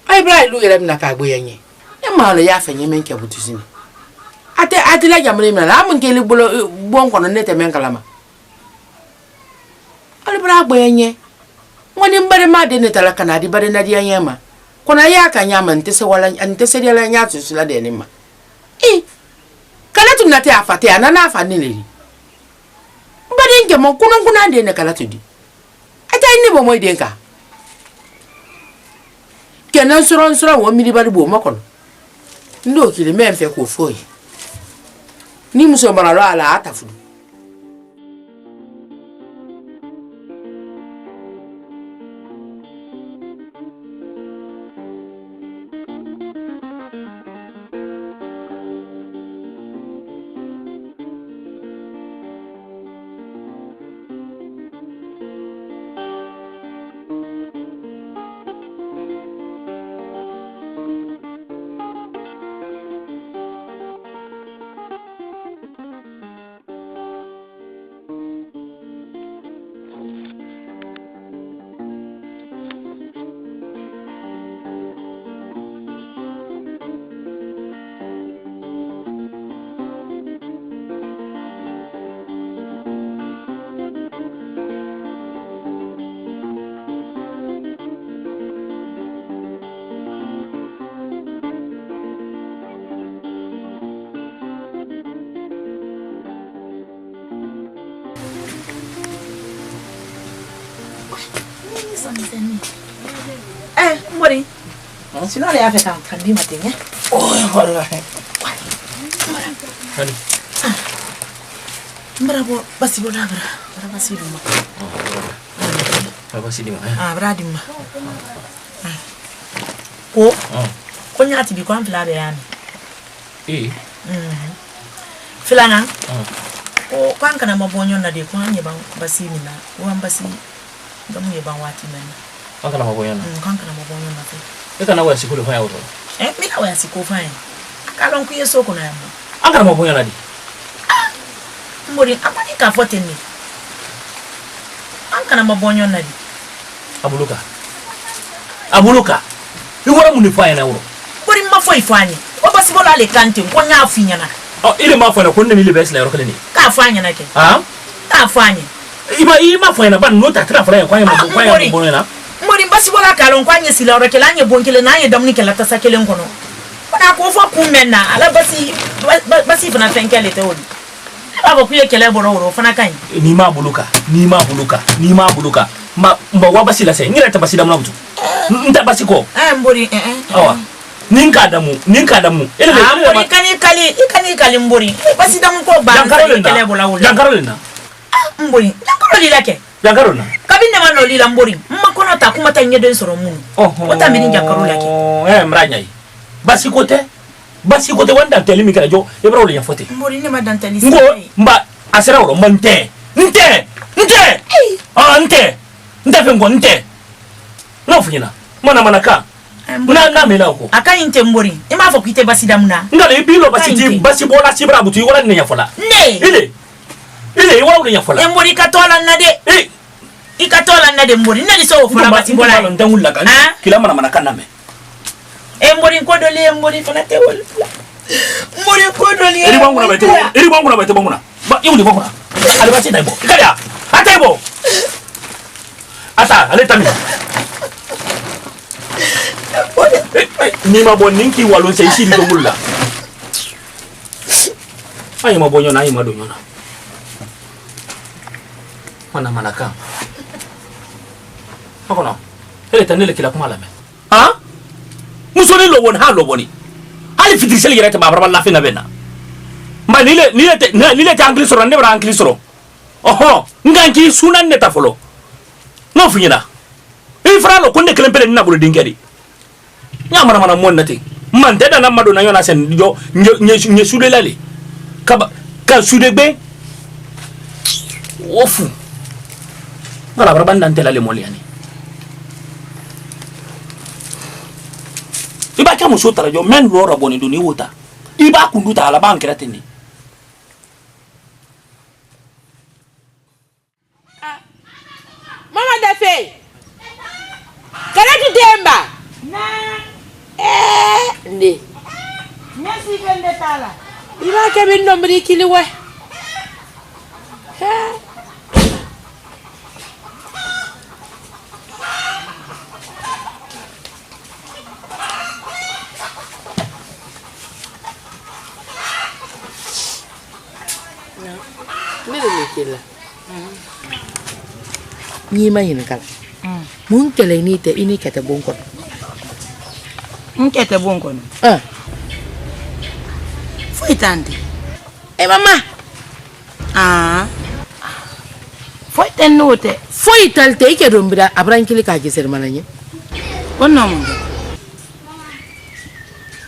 Speaker 2: ai bra ilu yele na ka gbo yenye e ma lo ya fa ye men ke butusini ate la jamre mi la mun ke le bongo no ne te men kala ma ali bra gbo yenye woni mbare ma de ne tala kana di bare na di yema kona ya ka nyama ntese wala ntese de la nya tusu la de ne ma kala tu nate afate anana afa ne leri mbade nke mo kuna de ne kala tu di ata ni bo mo de nka kenan suron wo mi di bari bo mo kono ndo kile me mfe ko foyi ni muso mara lo ala atafudu
Speaker 8: Mori. Sino ada apa kan kandi matinya?
Speaker 2: Oh, wallahi.
Speaker 3: Hani.
Speaker 8: Berapa basi bola berapa basi rumah?
Speaker 3: Berapa sih di mana?
Speaker 8: Berapa di mana? Ko nyati bi ko am fila be yan. Filana. Ko kan kana mabonyo na de ko anye bang basi mina. Wa basi dam ye bang wati men.
Speaker 3: Kan kana mabonyo na.
Speaker 8: Kan kana mabonyo na te.
Speaker 3: E kana wa sikulu fa yawo.
Speaker 8: Mina wa siku fa yan. Kalon ku yeso ko na yamma.
Speaker 3: An kana mabonyo na di.
Speaker 8: Mori amani ka foten ni. An kana mabonyo na di. Abuluka.
Speaker 3: Iwara muni fa yana wuro.
Speaker 8: Mori ma foi fani. O basi bola le kantin ko nya afinya na.
Speaker 3: Ile ma fa na ko ni le bes la ro kale ni.
Speaker 8: Ka fanya na ke. Ka fanya.
Speaker 3: Ima fa na ban no ta tra fa ya kwa ya mabonyo na.
Speaker 8: Mori basi bola ka lon kwa nya sila ro kele anya bonkele na anya damni kele ta sakele ngono. Ona ko fa ku menna ala basi fana tenkele te odi. Aba ku ye kele boro woro fana kan.
Speaker 3: Ni ma buluka. Ma wa basi la se ngira ta basi da mna mutu. Nta basi ko.
Speaker 8: Mbori
Speaker 3: Awa. Ninka damu. Ile
Speaker 8: mbori kani kali mbori. Basi da mun ko ba kele bola wolo.
Speaker 3: Jankarolina.
Speaker 8: Mbori. Jankarolila ke.
Speaker 3: Jankarolina.
Speaker 8: Kabine ma no lila mbori. Mma ta kuma ta nyede soro mun. Wata mini jankarola ke.
Speaker 3: Mranya. Basi kote wanda telimi kala jo ebra wole yafote.
Speaker 8: Mbori ne ma dantali.
Speaker 3: Ngo mba asera woro monte. Nte. Nte fengo nte. No funyina. Mana ka. Na mela ko.
Speaker 8: Aka inte mbori. Ima fo kwite basi damuna.
Speaker 3: Ngale ibilo basi bola sibra butu wala ne yafola.
Speaker 8: Ne.
Speaker 3: Ile wala ne yafola.
Speaker 8: Mbori katola na de. Ikatola na de mbori. Nani so fola basi bola.
Speaker 3: Ndangula kan. Kila mana kana me.
Speaker 8: Mbori kodole mbori fana te wol. Mbori kodole.
Speaker 3: Iri banguna bete banguna. Ba yuli banguna. Ale basi daibo. Ikaya. Ataibo. Ata, ale tami. Ni ma bon ninki walon sai shi do mulla. Ai ma bonyo na ai ma donyo na. Mana ka. Akono. Ele tanele kila kuma la me. Musoni lo won ha lo boni. Ali fitri sel yere ta babra la fina bena. Ma nile ta angli soro ne bra angli soro. Nganki sunan ne ta folo. No funyina. Ifra lo konde kelempele na bulu dingeri. Nya mana mon nati. Man te da na mado na yona sen jo nye sude lale. Ka sude be. Ofu. Mala bra bandan te lale moliani. Iba kamu so tara jo men lo raboni do ni wota. Iba kunduta ala ban krateni.
Speaker 7: Mama Dafe. Karatu Demba. Ne.
Speaker 2: Merci bende tala.
Speaker 7: Ila ke bin nombri kiliwe.
Speaker 8: Ni ma yin kala. Mun kele ni te ini kete bonkon.
Speaker 2: Nkete bonkon. Foi tante.
Speaker 8: Mama.
Speaker 2: Foi tenote.
Speaker 8: Foi talte ike dombira abran kili ka geser mananye.
Speaker 2: Onno mo.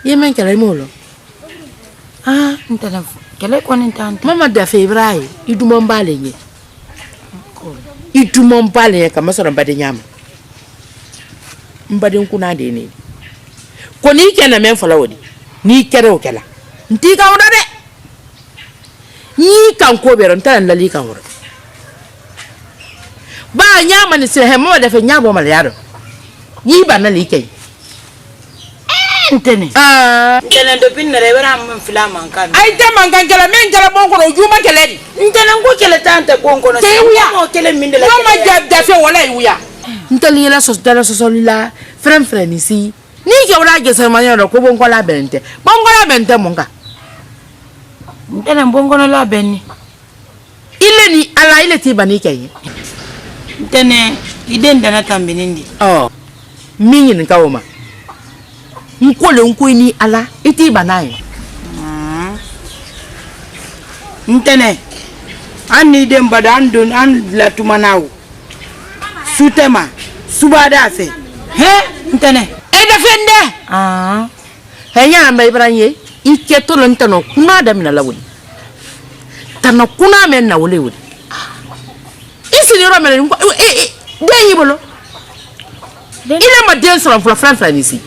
Speaker 8: Yemen kele molo.
Speaker 2: Ntana kele konin tante.
Speaker 8: Mama da febrai idumon balenye. Idumon balenye kama soro mbade nyama. Mbade nkuna de ni. Ko ni kena men fala wodi. Ni kere o kala. Nti ka wona de. Ni kan ko beron tan lali kan woro. Ba nyama ni se hemo da fe nyabo mal yaro. Ni ba na like.
Speaker 2: Ntene. Ntene do pin na rewera mun fila man kan.
Speaker 8: Ai te man kan kala men kala bon ko juma kala di.
Speaker 2: Ntene ngo kele tante bon ko no.
Speaker 8: Te wuya
Speaker 2: mo kele minde la.
Speaker 8: Mama da fe wala wuya. Ntali la sos dala sosolila frem ici. Ni ke wala ge se manyo ko bon ko la bente. Bon ko la bente monga.
Speaker 2: Ntene bon ko no la benni.
Speaker 8: Ile ni ala ile ti bani kai.
Speaker 2: Tene iden dana tambinindi.
Speaker 7: Oh. Minyin ka woma. Nkole nkwini ala iti banayo.
Speaker 2: Ntene ani dem badan don an la tumanaw. Sutema subada fe. He ntene.
Speaker 7: E defende. Henya amba ibranye iketo lo ntano kuna da mina lawuni. Tano kuna men na wole wole. Isi ni romele nko den bolo. Ile ma den so fla fla nisi.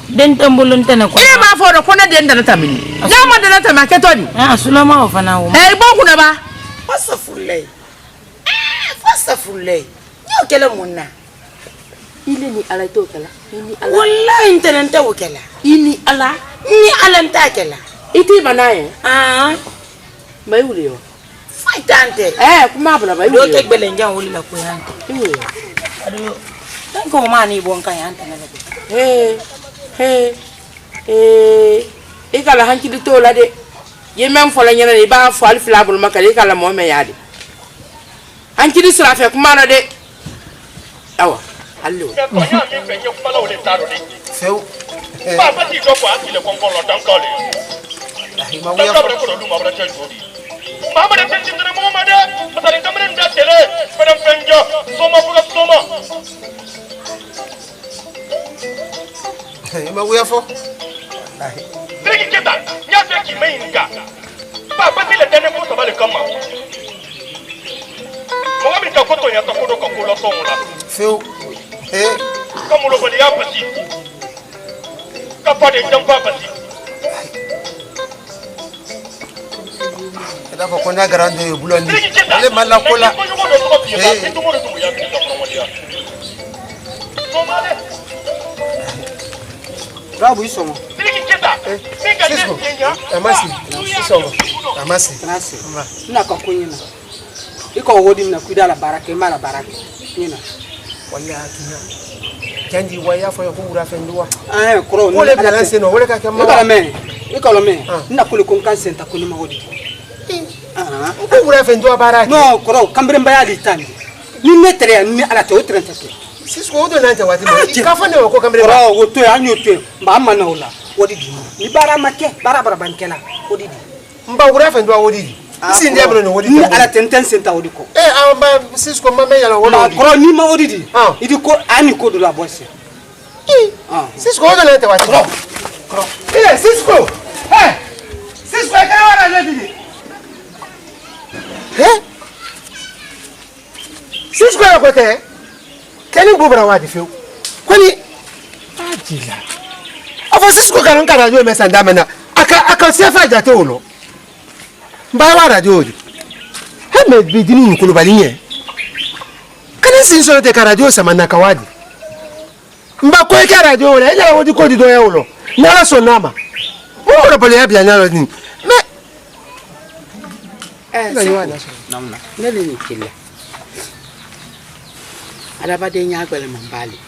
Speaker 2: Den tambolo ntene ko.
Speaker 7: Ile ma fo do kona den dana tamini. Ya ma dana tamake to ni.
Speaker 2: Sulama ofana wo.
Speaker 7: Bo kuna ba.
Speaker 2: Passa fulle. Passa fulle. Yo kele munna.
Speaker 7: Ile ni ala to kala. Ini ala.
Speaker 2: Wallahi ntene nta wokela.
Speaker 7: Ini ala.
Speaker 2: Ni ala nta kela.
Speaker 7: Iti banaye. Mai wule yo.
Speaker 2: Faitante.
Speaker 7: Kuma bula mai
Speaker 2: Do
Speaker 7: wule.
Speaker 2: ke gbele njan wuli la ko yanta.
Speaker 7: Iwe.
Speaker 2: Ado. Dan ko ma ni bon kan yanta na la.
Speaker 7: Ikala hankili to la de. Ye men fola nyana ni ba fo al flabul makale ikala mo me yade. Hankili sura fe kuma na de. Awa. Allo.
Speaker 1: Feu.
Speaker 9: Papa ti do kwa ti le kon kon lo dan ko le.
Speaker 1: Ma wuya
Speaker 9: ko do ma bra chen jodi. Mama de penji ndere mo ma de. Atari kamere nda tele. Pedam penjo. Soma buga soma.
Speaker 1: Ma wuya fo.
Speaker 9: Triki keta. Nya fe ki me inga. Papa ti le tene ko so ba le kama. Mo ga mi ta ko to ya to ko do ko lo so mo la.
Speaker 1: Feu.
Speaker 9: Kamu lo bali ya pasi. Kapa de jampa pasi.
Speaker 1: Ada ko kona garande bulondi. Ale mala kola. Rabu isomo. Sisko. Amasi. Isomo. Amasi.
Speaker 10: Nasi. Na kwa kunyina. Iko wodi mna kuidala barake mara barake. Nina.
Speaker 1: Wala akina. Kandi waya fo ko wura fe nduwa.
Speaker 10: Kuro.
Speaker 1: Wole bala seno wole ka kama.
Speaker 10: Iko lo me. Nna kule kon senta kuni mahodi.
Speaker 1: Ko wura fe nduwa barake.
Speaker 10: No, kuro kambre mbaya ditani. Ni metre ni ala to trentake.
Speaker 1: Sisko odo nanta wati mo. Ka fo ne ko kambre ba.
Speaker 10: Kuro woto ya nyoto. Ba amana ola. Wodi di. Ni bara make, bara bankela. Wodi di.
Speaker 1: Mba wura fe nduwa wodi di. Isi ndi abro no wodi di.
Speaker 10: Ni ala tenten senta wodi ko.
Speaker 1: Amba Sisko mama yala wodi.
Speaker 10: Ma kuro ni ma wodi di. Idi ko ani ko do la bosse.
Speaker 1: Sisko odo nanta wati. Kuro. Sisko. Sisko ka wara na di. Sisko ya kote. Kani bubra wadi feu. Kwani ajila. Afa Sisko kan kan radio me sanda mena. Aka sefa jate ulo. Mba wa radio di. He me bidini nkulu balinye. Kani sinso te radio samana kawadi. Mba ko ke radio ulo, ela wodi ko di do ya ulo. Nala so nama. Mo ko pole ya bia nyalo ni. Me
Speaker 10: namna. Nele ni kile. Alaba de nya gwele mambali.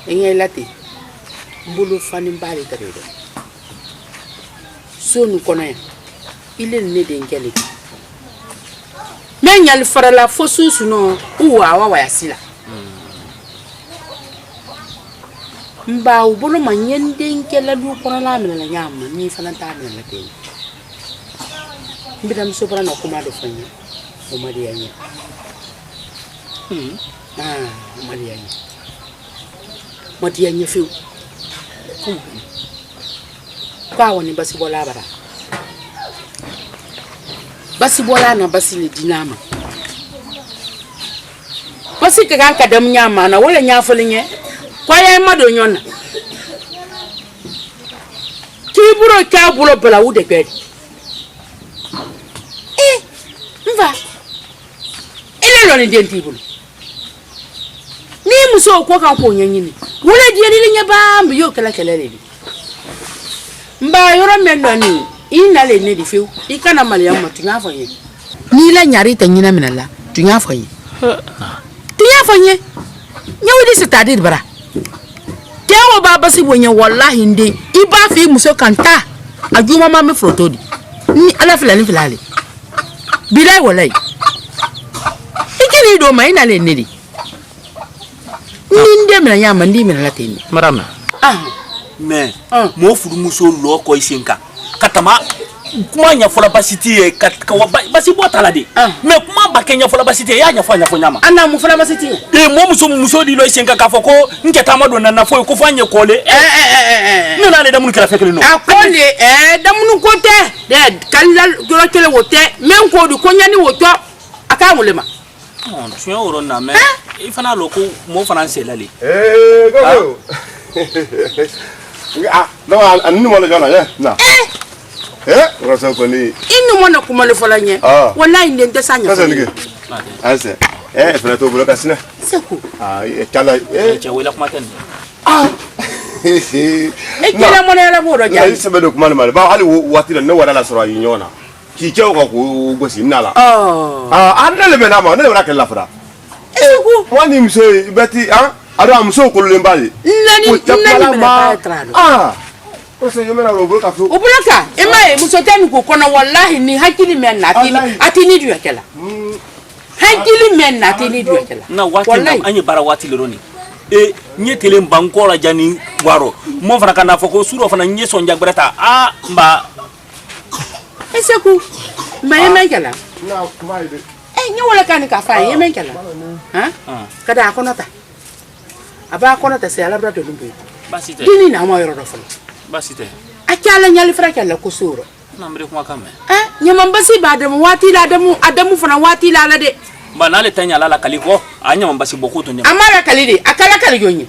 Speaker 10: Enye lati. Mbulu fani mbali tare do. So nu kono ile ne de ngele. Menyal farala fosusu no uwa wa yasila. Mba ubolo manyende ngela du kono la mena nyama ni fana ta mena te. Mbidam sobra no kuma do fanya. O mari yanya. Mari yanya. Mati yanya fiu. Kwa woni basi bola bara. Basi bola na basi le dinama. Basi ka kan kadam nyama na wala nyafolinye. Kwa ya mado nyona. Kiburo ka bulo bala wude gbe. Mva. Ile lo ni denti bulo. Ni muso ko kan ko nyanyini. Wala di ni nya ba mbi yo kala kala le. Mba yoro mendo ni ina le ne di fiu. Ikana mali ya matu nya fanye. Ni la nyari ta nyina minalla. Tu nya fanye. Tu nya fanye. Nyawidi sitadi bara. Tewo baba si wonya wallahi ndi iba fi muso kanta ajuma mama frotodi ni ala filani filale bilai wallahi ikini
Speaker 7: do mai na le niri ninde mena nya mandi mena la teni
Speaker 3: marama mais mo furu muso lo ko isinka katama kuma nya fola basiti e ka basi bota la de mais kuma ba kenya fola basiti ya nya fo nyama
Speaker 7: ana mu fola basiti
Speaker 3: e mo muso di lo isinka ka fo ko nketa mado na fo ko fanye kole no na le da mun kala fekele no
Speaker 7: akole da mun ko te de kalal joro kele wote men ko du ko nyani woto aka mulema
Speaker 3: non tu oro na mais il fana lo ko mo fana se la le
Speaker 4: go no anni mo le jona ya na rasa ko ni
Speaker 7: inu mo na kuma le fola nye wallahi ndente sanya
Speaker 4: kasa nige ase fana to bulo kasina
Speaker 7: seko
Speaker 4: kala
Speaker 3: che wela kuma tan
Speaker 7: kila mo na la bodo ja
Speaker 4: ni sebe do kuma le ba hali wati na wala la soro yi nyona ki che ko ko gosi nala anda le bena ma ne wala kala fara
Speaker 7: seko
Speaker 4: wani mso beti ado amso ko le mbali
Speaker 7: nani mena trado
Speaker 4: Ose yemena robo ka fu.
Speaker 7: Obulaka, emaye musotani ko kono wallahi ni hakili men na atini du yakela. Hakili men na atini du yakela.
Speaker 3: Na wati anyi bara wati le roni. E nyetele mbankola jani waro. Mo fana kana foko suro fana nyeso njagbreta mba.
Speaker 7: Eseku. Ma yemenkela.
Speaker 4: Na kumaide.
Speaker 7: Nye wala kani ka fa yemenkela. Kada akonata. Aba akonata se alabra do lumbu.
Speaker 3: Basite.
Speaker 7: Dini na mo yoro do folo.
Speaker 3: Basite.
Speaker 7: Akala nyali frakela kusuro.
Speaker 3: Na mbre kuma kame.
Speaker 7: Nyama mbasi ba adamu wati la adamu fana wati la la de.
Speaker 3: Ba na le tanya la kaliko anya mbasi boku to nyama.
Speaker 7: Amara kalide akala kaliyonyi.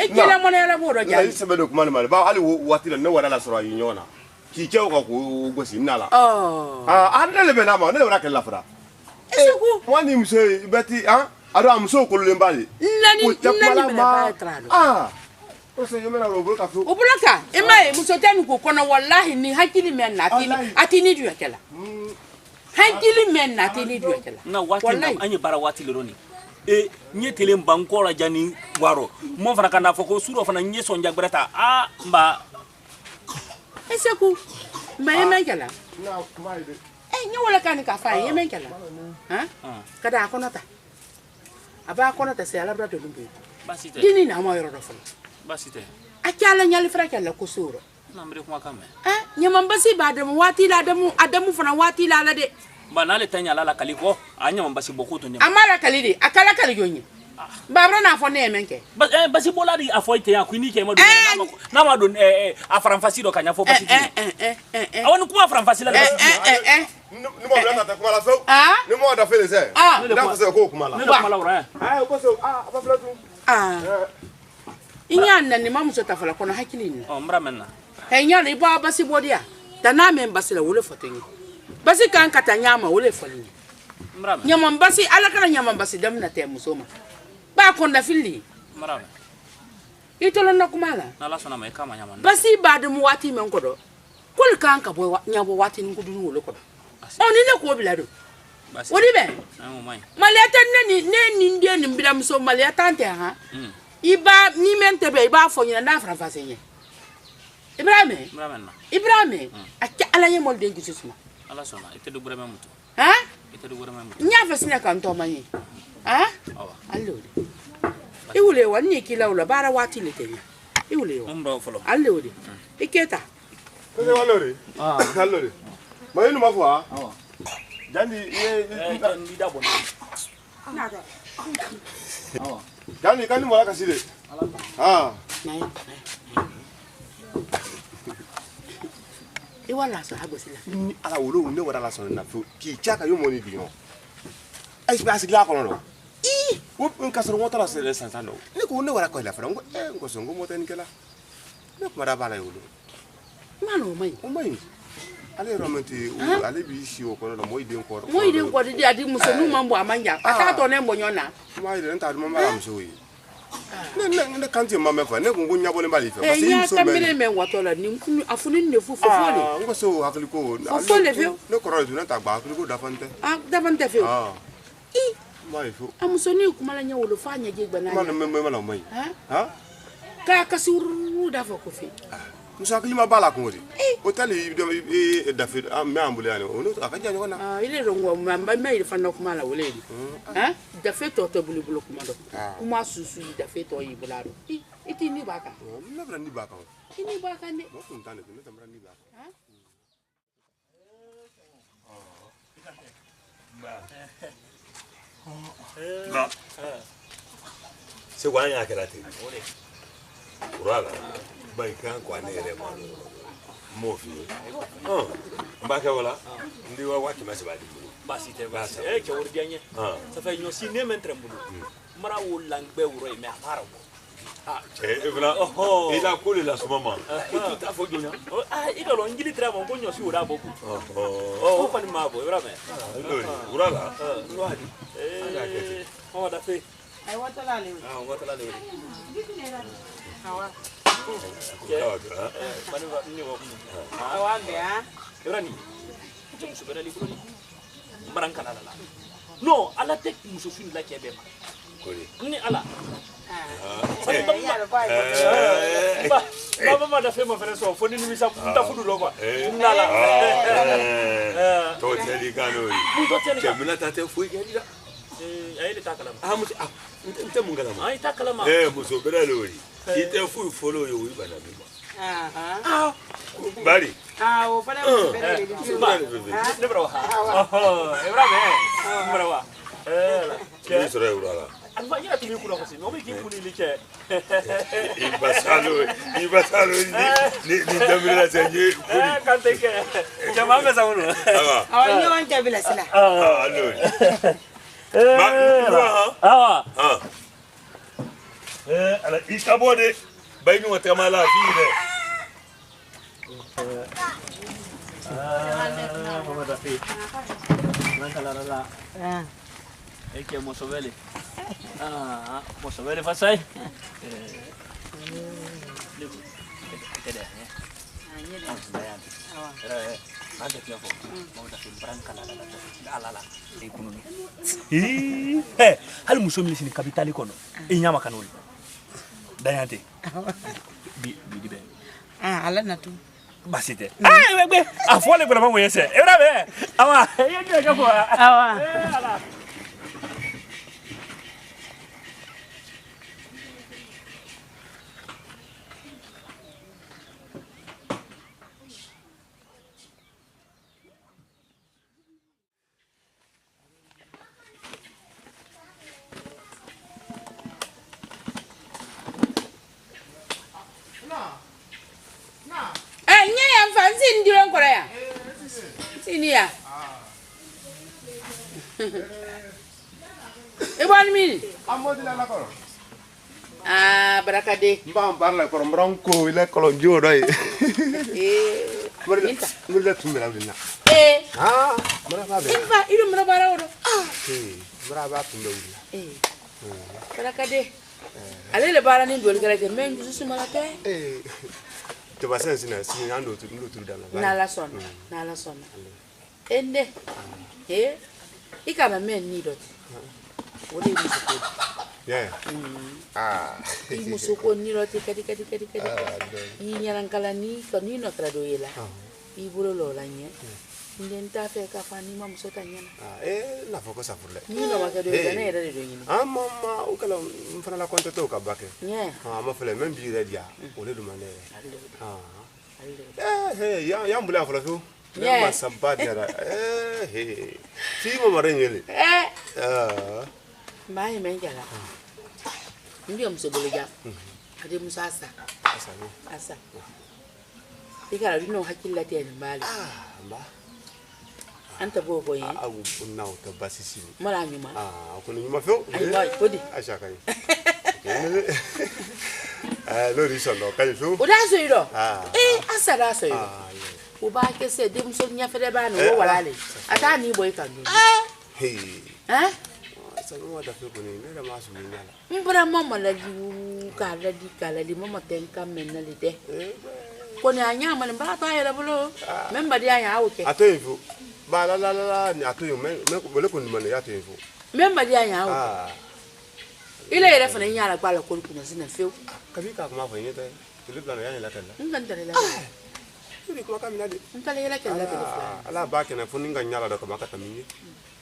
Speaker 7: Ekela mona yala bodo ja.
Speaker 4: Ni sebe do kuma le ba hali wati na wala la soro yi nyona. Ki che ko ko gosi nala. Anda le bena ma ne wala kala fara.
Speaker 7: Eseku.
Speaker 4: Wani mso beti ado amso ko le mbali.
Speaker 7: Nani mena trado.
Speaker 4: Ose yemena robo ka fu.
Speaker 7: Obulaka, emaye musotani ko kono wallahi ni hakili men na atini du yakela. hankili men na tele do kala
Speaker 3: na wati na anye bara wati le roni e nye tele mbanko la jani waro mo fana kana foko suro fana nye sonja greta a mba
Speaker 7: eseku mba yemen kala nye wala kan ka fa yemen kala ha kada akonata aba akonata se ala brado lumbe
Speaker 3: basite
Speaker 7: dini na mo yoro do fala
Speaker 3: basite
Speaker 7: akala nyali fra kala ko suro
Speaker 3: na mbre kuma kame
Speaker 7: nyama mbasi ba adamu wati la adamu fana wati la la de
Speaker 3: bana le tanya la kaliko anya mbasi bokuto ni
Speaker 7: amala kalide akala kaliyonye babra na fo na emenke
Speaker 3: basi bolari afoite ya kwini ke madu na madu afranfasi do kanya fo basi awon kuma afranfasi la basi
Speaker 4: ni mo bla ta kuma la so ni mo da fele se da ko se ko kuma la
Speaker 3: ni kuma la ora
Speaker 4: ko so ba fla tu
Speaker 7: inya na ni mamu so tafala kono hakilini
Speaker 3: mra menna
Speaker 7: nya ni ba basi bodia dana men basi la wole fotenyi basi kan kata nyama wole folini
Speaker 3: mra
Speaker 7: nyama basi ala kana nyama basi dam na te musoma ba konda fili
Speaker 3: mara
Speaker 7: itolo na kumala
Speaker 3: na la sona me kama nyama
Speaker 7: basi ba de mu wati men kodo kul kan ka boy nyabo wati ngudu ni wole kodo oni ne ko bilado
Speaker 3: basi
Speaker 7: wodi be
Speaker 3: amu mai
Speaker 7: maleta ne ndie ni mbira muso maleta ante ha iba ni mente be iba fo nyina na franfase nye Ibrahim akya ala ye mol de gisusuma
Speaker 3: ala sona ite do burama mutu
Speaker 7: ha
Speaker 3: ite do burama mutu
Speaker 7: nya fasina kan to manye ha allo iwule wani kila ula bara wati letenya iwule
Speaker 3: umro folo
Speaker 7: allo de iketa
Speaker 4: ko se walore allo de mayinu mafwa jandi ye
Speaker 3: ndi dabo
Speaker 7: nada
Speaker 4: jandi kan mo la kaside
Speaker 7: nai iwala so agosila
Speaker 4: ni ala wolo ne wada la so na fu ki chaka yo moni bi no ai ba sigla ko no wo un kasoro mo tala se san san no ni ko ne wada ko la fra ngo ngo so ngo mo tan kala ne ko mara bala yo
Speaker 7: mano mai
Speaker 4: o mai ale romenti ale bi shi o ko no mo ide ko
Speaker 7: di adi muso nu mambo amanja ata to ne mbonyo na
Speaker 4: mo ide nta mo mara mso yi ne kanti mama fa ne kungu nyabo le mbali fa
Speaker 7: parce que
Speaker 4: muso
Speaker 7: me me watola ni afuni ne fu fofole
Speaker 4: ngo so hakliko
Speaker 7: fofole fe
Speaker 4: ne ko ro du na ta gba hakliko da fante
Speaker 7: davante fe
Speaker 4: mai fu
Speaker 7: amuso ni kumala nya wolo fanya je gbana
Speaker 4: ma me la mai
Speaker 7: ka kasuru da fa ko fe
Speaker 4: muso hakilima bala ko ngodi hotel yi da fe me ambule ani ono akaja nyona
Speaker 7: ile rongo mamba mai fa na kumala wole da fe to bulu kuma do kuma susu da fe to yi bulado iti ni baka
Speaker 4: na bra ni baka
Speaker 7: ini baka ne
Speaker 4: mo kun tane ne tambra ni baka
Speaker 5: ba se wanya akerate urala bai kan kwa ne re ma mofi mbaka wala ndi wa wati masibadi
Speaker 3: basi te basi ke urdianye ça fait ñosi ne mentre mbulu mara wo langbe wuro me afara wo
Speaker 5: evla ida kule la sumama
Speaker 3: itu ta fo jonya ida lo ngili tra mo ñosi wura boku o ko ni mabo evra me
Speaker 5: urala
Speaker 3: no adi o da fe
Speaker 2: ai wata la le
Speaker 3: wata la le
Speaker 2: hawa
Speaker 3: mani wa ni wo
Speaker 2: hawa bia
Speaker 3: evra ni jom subera libro ni barangka la no ala tek muso fini la kebe ma
Speaker 5: kori
Speaker 3: ni ala
Speaker 5: baba
Speaker 3: da fe ma fere so foni ni misa nta fudu lo kwa nala
Speaker 5: to teli kanori ke muna ta te fu gadi da
Speaker 3: ai le takala
Speaker 5: muso nte mungala ma
Speaker 3: ai takala ma
Speaker 5: muso bera lori ite fu follow yo wi bana mi bari
Speaker 2: o para muso bera le
Speaker 3: ne bro ebra me bro wa
Speaker 5: ke sura urala
Speaker 3: alfanya tumi kula ko simi o be ki kuli like
Speaker 5: ibasalo ni damira senye kuli
Speaker 3: kante ke jama me saunu
Speaker 2: awani wanja bila sila
Speaker 5: allo ma ala iskabode bayni wata mala fire
Speaker 3: mama da fe nankala la eke mosovele mosovele fasai kede ada tiap mau dah berangkat ala ekonomi hal muso min sini kapitali kono e nyama kanol dayante bi be
Speaker 2: ala natu
Speaker 3: basite be afole bela mo yese e bra be awa yende ka fo
Speaker 2: awa
Speaker 3: ala
Speaker 10: Sini ya. Iwan min.
Speaker 4: Amodi la ko.
Speaker 10: Barakade.
Speaker 4: Mbam parla ko mbronko ile ko jodo e. Murle tumira wina. Mura ba be.
Speaker 10: Infa ilu mura bara wodo.
Speaker 4: Mura ba tumira wina.
Speaker 10: Barakade. Ale le bara ni dol gara ke men jusu malate.
Speaker 4: Tu vas sentir si ando tu dala.
Speaker 10: Nala son. Ende. Ikaba men ni dot. Wodi musuko.
Speaker 4: Yeah.
Speaker 10: Musuko ni dot kadi. Nyaran kala ni ko ni no krado yela. Ibulo lo lanye. Ndenta fe ka fani mam so tanyana.
Speaker 4: La foko sa furle.
Speaker 10: Ni no makado yela era de yini.
Speaker 4: Mama o kala mfana la konta to ka bake.
Speaker 10: Yeah.
Speaker 4: Ma fele même bi redia. O le duma ne. Ya mbula folo fu.
Speaker 10: Yeah.
Speaker 4: Ma sabadi ara. Ti mo mare ngeli.
Speaker 10: Mai menjala. Ndio msoboleja. Ade musasa. Asa. Ikara dino hakilla tena mbali.
Speaker 4: Mba.
Speaker 10: Anta bobo yin.
Speaker 4: Awu unao to basisi.
Speaker 10: Mara nyuma.
Speaker 4: Ko nyuma fo.
Speaker 10: Ai boy, kodi.
Speaker 4: Ashaka yi. Lori sono kai fu.
Speaker 10: Oda so yiro. Asara so yiro. Uba ke se dem so nya fere ba no walale. Ata ni boy kan do.
Speaker 4: Sanu ada fu ko ni ne da masu ni nala.
Speaker 10: Mbura mama la di kala di mama ten kam men na lide. Ko ni anya man ba ta yera bulo. Memba di anya awuke.
Speaker 4: Ato fu. Ba la ni ato yo me ko le ko ni man ya to fu.
Speaker 10: Memba di anya awuke. Ile yera fa ni nyala kwa la ko kuna sina feu.
Speaker 4: Kabika kuma fa ni ta. Ile plano ya ni la kala.
Speaker 10: Ngantare la.
Speaker 4: Ile ko kamina de.
Speaker 10: Ntale yela kala
Speaker 4: ala ba ke na fu ninga nyala da ko makata mingi.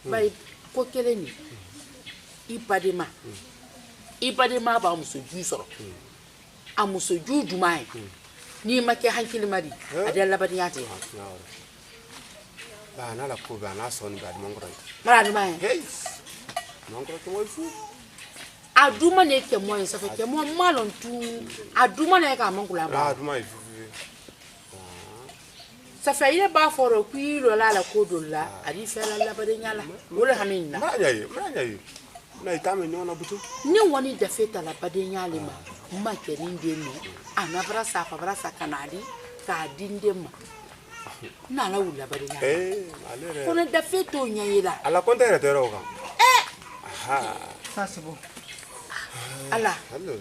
Speaker 10: Bai ko kele ni. Ipadema ba muso ju soro a muso ju dumai ni make hankili mari adalla badi yati
Speaker 4: ba na la ko ba na so ni ba mongro
Speaker 10: mara dumai
Speaker 4: hey mongro ko fu
Speaker 10: aduma ne ke mo sa fe ke mo malon tu aduma ne ka mongula ba
Speaker 4: aduma fu
Speaker 10: sa fe ile ba foro ku lo la ko dolla ari fe la badi nyala wala haminna
Speaker 4: mara nyayi na itame nyona butu
Speaker 10: ni woni da feta la badenya lema ma kenin denu ana brasa kanadi ka dindema na la wula badenya
Speaker 4: alere
Speaker 10: kono da feto nyayila
Speaker 4: ala konta era tero ka aha
Speaker 2: sasibo
Speaker 10: ala
Speaker 4: hello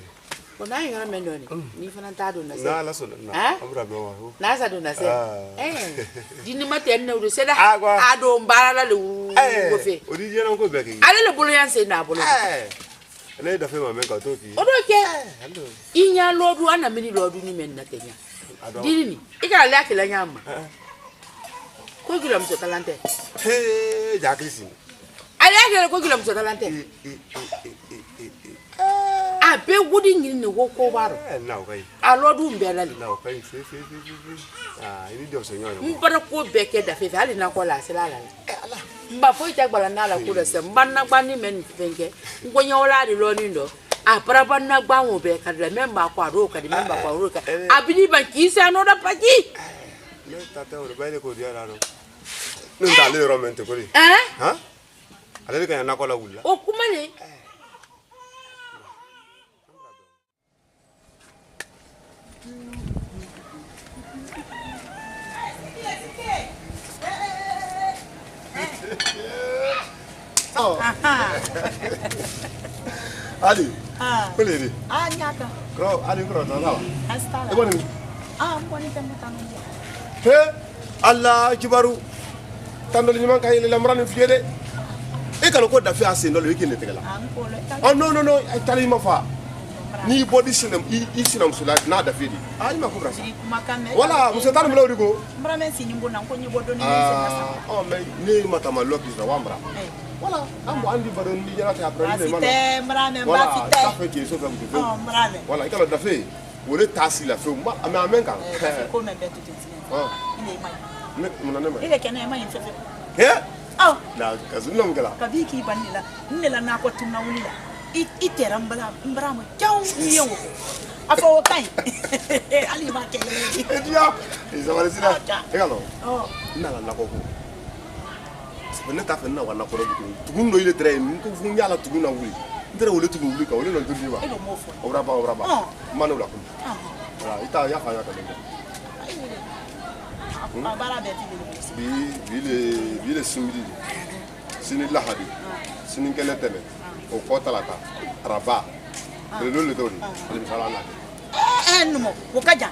Speaker 10: kona yara mendoni ni fana ta do na se
Speaker 4: na la so na amra be wa
Speaker 10: na sa do na se dini mate na do se da ado mbara la lu go fe
Speaker 4: odi je na ko be ki
Speaker 10: ale le bolo yan se na bolo
Speaker 4: ele da fe ma me ka to ki
Speaker 10: odo ke hello inya lodu ana mini lodu ni men na kenya dini ni ikala le akela nyama ko gila mso talante
Speaker 4: jakisi
Speaker 10: ale akela ko gila mso talante abe wudi ngini ne woko baro
Speaker 4: na okay
Speaker 10: alodu mbela li
Speaker 4: na okay fe ini do so nyoyo
Speaker 10: mbara ko beke da fe ali na ko la sala la ala mba fo ita gbala na la ko da se mbanna gba ni men fenke ngonya wala di lo ni ndo apara banna gba won be ka da memba ko aro ka di memba ko aro ka abini ban ki se no da paji
Speaker 4: le tata o ba le ko dia la no nda le romente ko ri ale ka na ko la wula
Speaker 10: o kuma ne
Speaker 4: Ali. Boleh ni.
Speaker 11: Nyata.
Speaker 4: Kau Ali kau tahu tak?
Speaker 11: Astala.
Speaker 4: Ibu ni.
Speaker 11: Bukan itu mutang.
Speaker 4: He? Allah kibaru tandol nyima kay le lamran fiede e kala ko da fi ase no le kine tegala oh no ay tali ma fa ni body sinam i sinam sula na da fiedi ay ma ko brasa wala musa tan mlo digo
Speaker 8: mbra men si nyimbo nan ko nyibo do ni
Speaker 4: oh mais ni mata ma lokis na wambra voilà ambo andi baron ni jara ta après ni
Speaker 8: mana mbra men ba fite
Speaker 4: ça fait que so fa ko
Speaker 8: mbra men
Speaker 4: voilà kala da fe wole tasi la fe ma amen kan
Speaker 8: ko men betu
Speaker 4: oh
Speaker 8: ni mai
Speaker 4: muna nema
Speaker 8: ile kene mai fefe
Speaker 4: oh na kazuna mgala
Speaker 8: kabiki banila nela na ko tunna wulila itera mbra mo jaw yewo afo kai ali ma ke
Speaker 4: dia isa wala sina egalo oh nala la ko ko ne ta fe na wala ko tugundo ile train ko fu nyala tuguna wuli ndere wole tugu wuli ka wole no tugu ba obra ba manu la ko wala ita ya fa ya ka bile simili sini lahadi sini kene tele o ko talata raba le lolu dori ali sala na
Speaker 8: numo ko kaja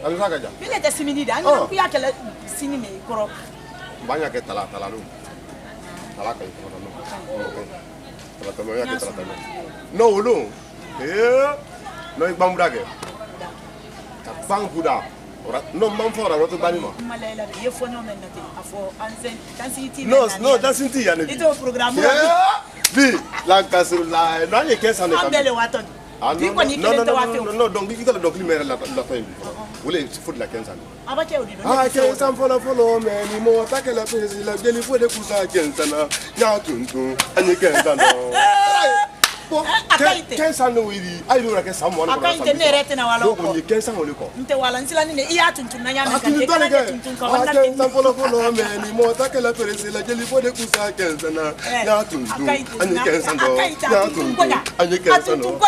Speaker 4: ali sa kaja
Speaker 8: bile te simili da anya ku ya kele sini me koro
Speaker 4: banya ke talata lu talata ko no talata no ya ke talata no lu no igbamura ke ta bang buda no man fora roto bani mo
Speaker 8: malela ye fonyo men nati afo anzen dancing
Speaker 4: no dancing ti ya ne
Speaker 8: ito programme
Speaker 4: bi la kasur la no ye kesa ne
Speaker 8: ambele waton
Speaker 4: no donc il faut donc libérer la fin vous voulez foot la kensa
Speaker 8: abache odi do
Speaker 4: kensa follow me ni mo ta que la pese la geli faut de kusa kensa na ya tuntu ani kensa no kensa no wiri ayi do ke samu na
Speaker 8: akaite ne rete na wala
Speaker 4: ko ni kensa mo le ko
Speaker 8: nte wala nsila ni iya tuntu na nyame kan ke kana tuntu ka wala
Speaker 4: kensa follow me ni mo ta que la pese la geli faut de kusa kensa na ya tuntu ani kensa no ya tuntu ani kensa no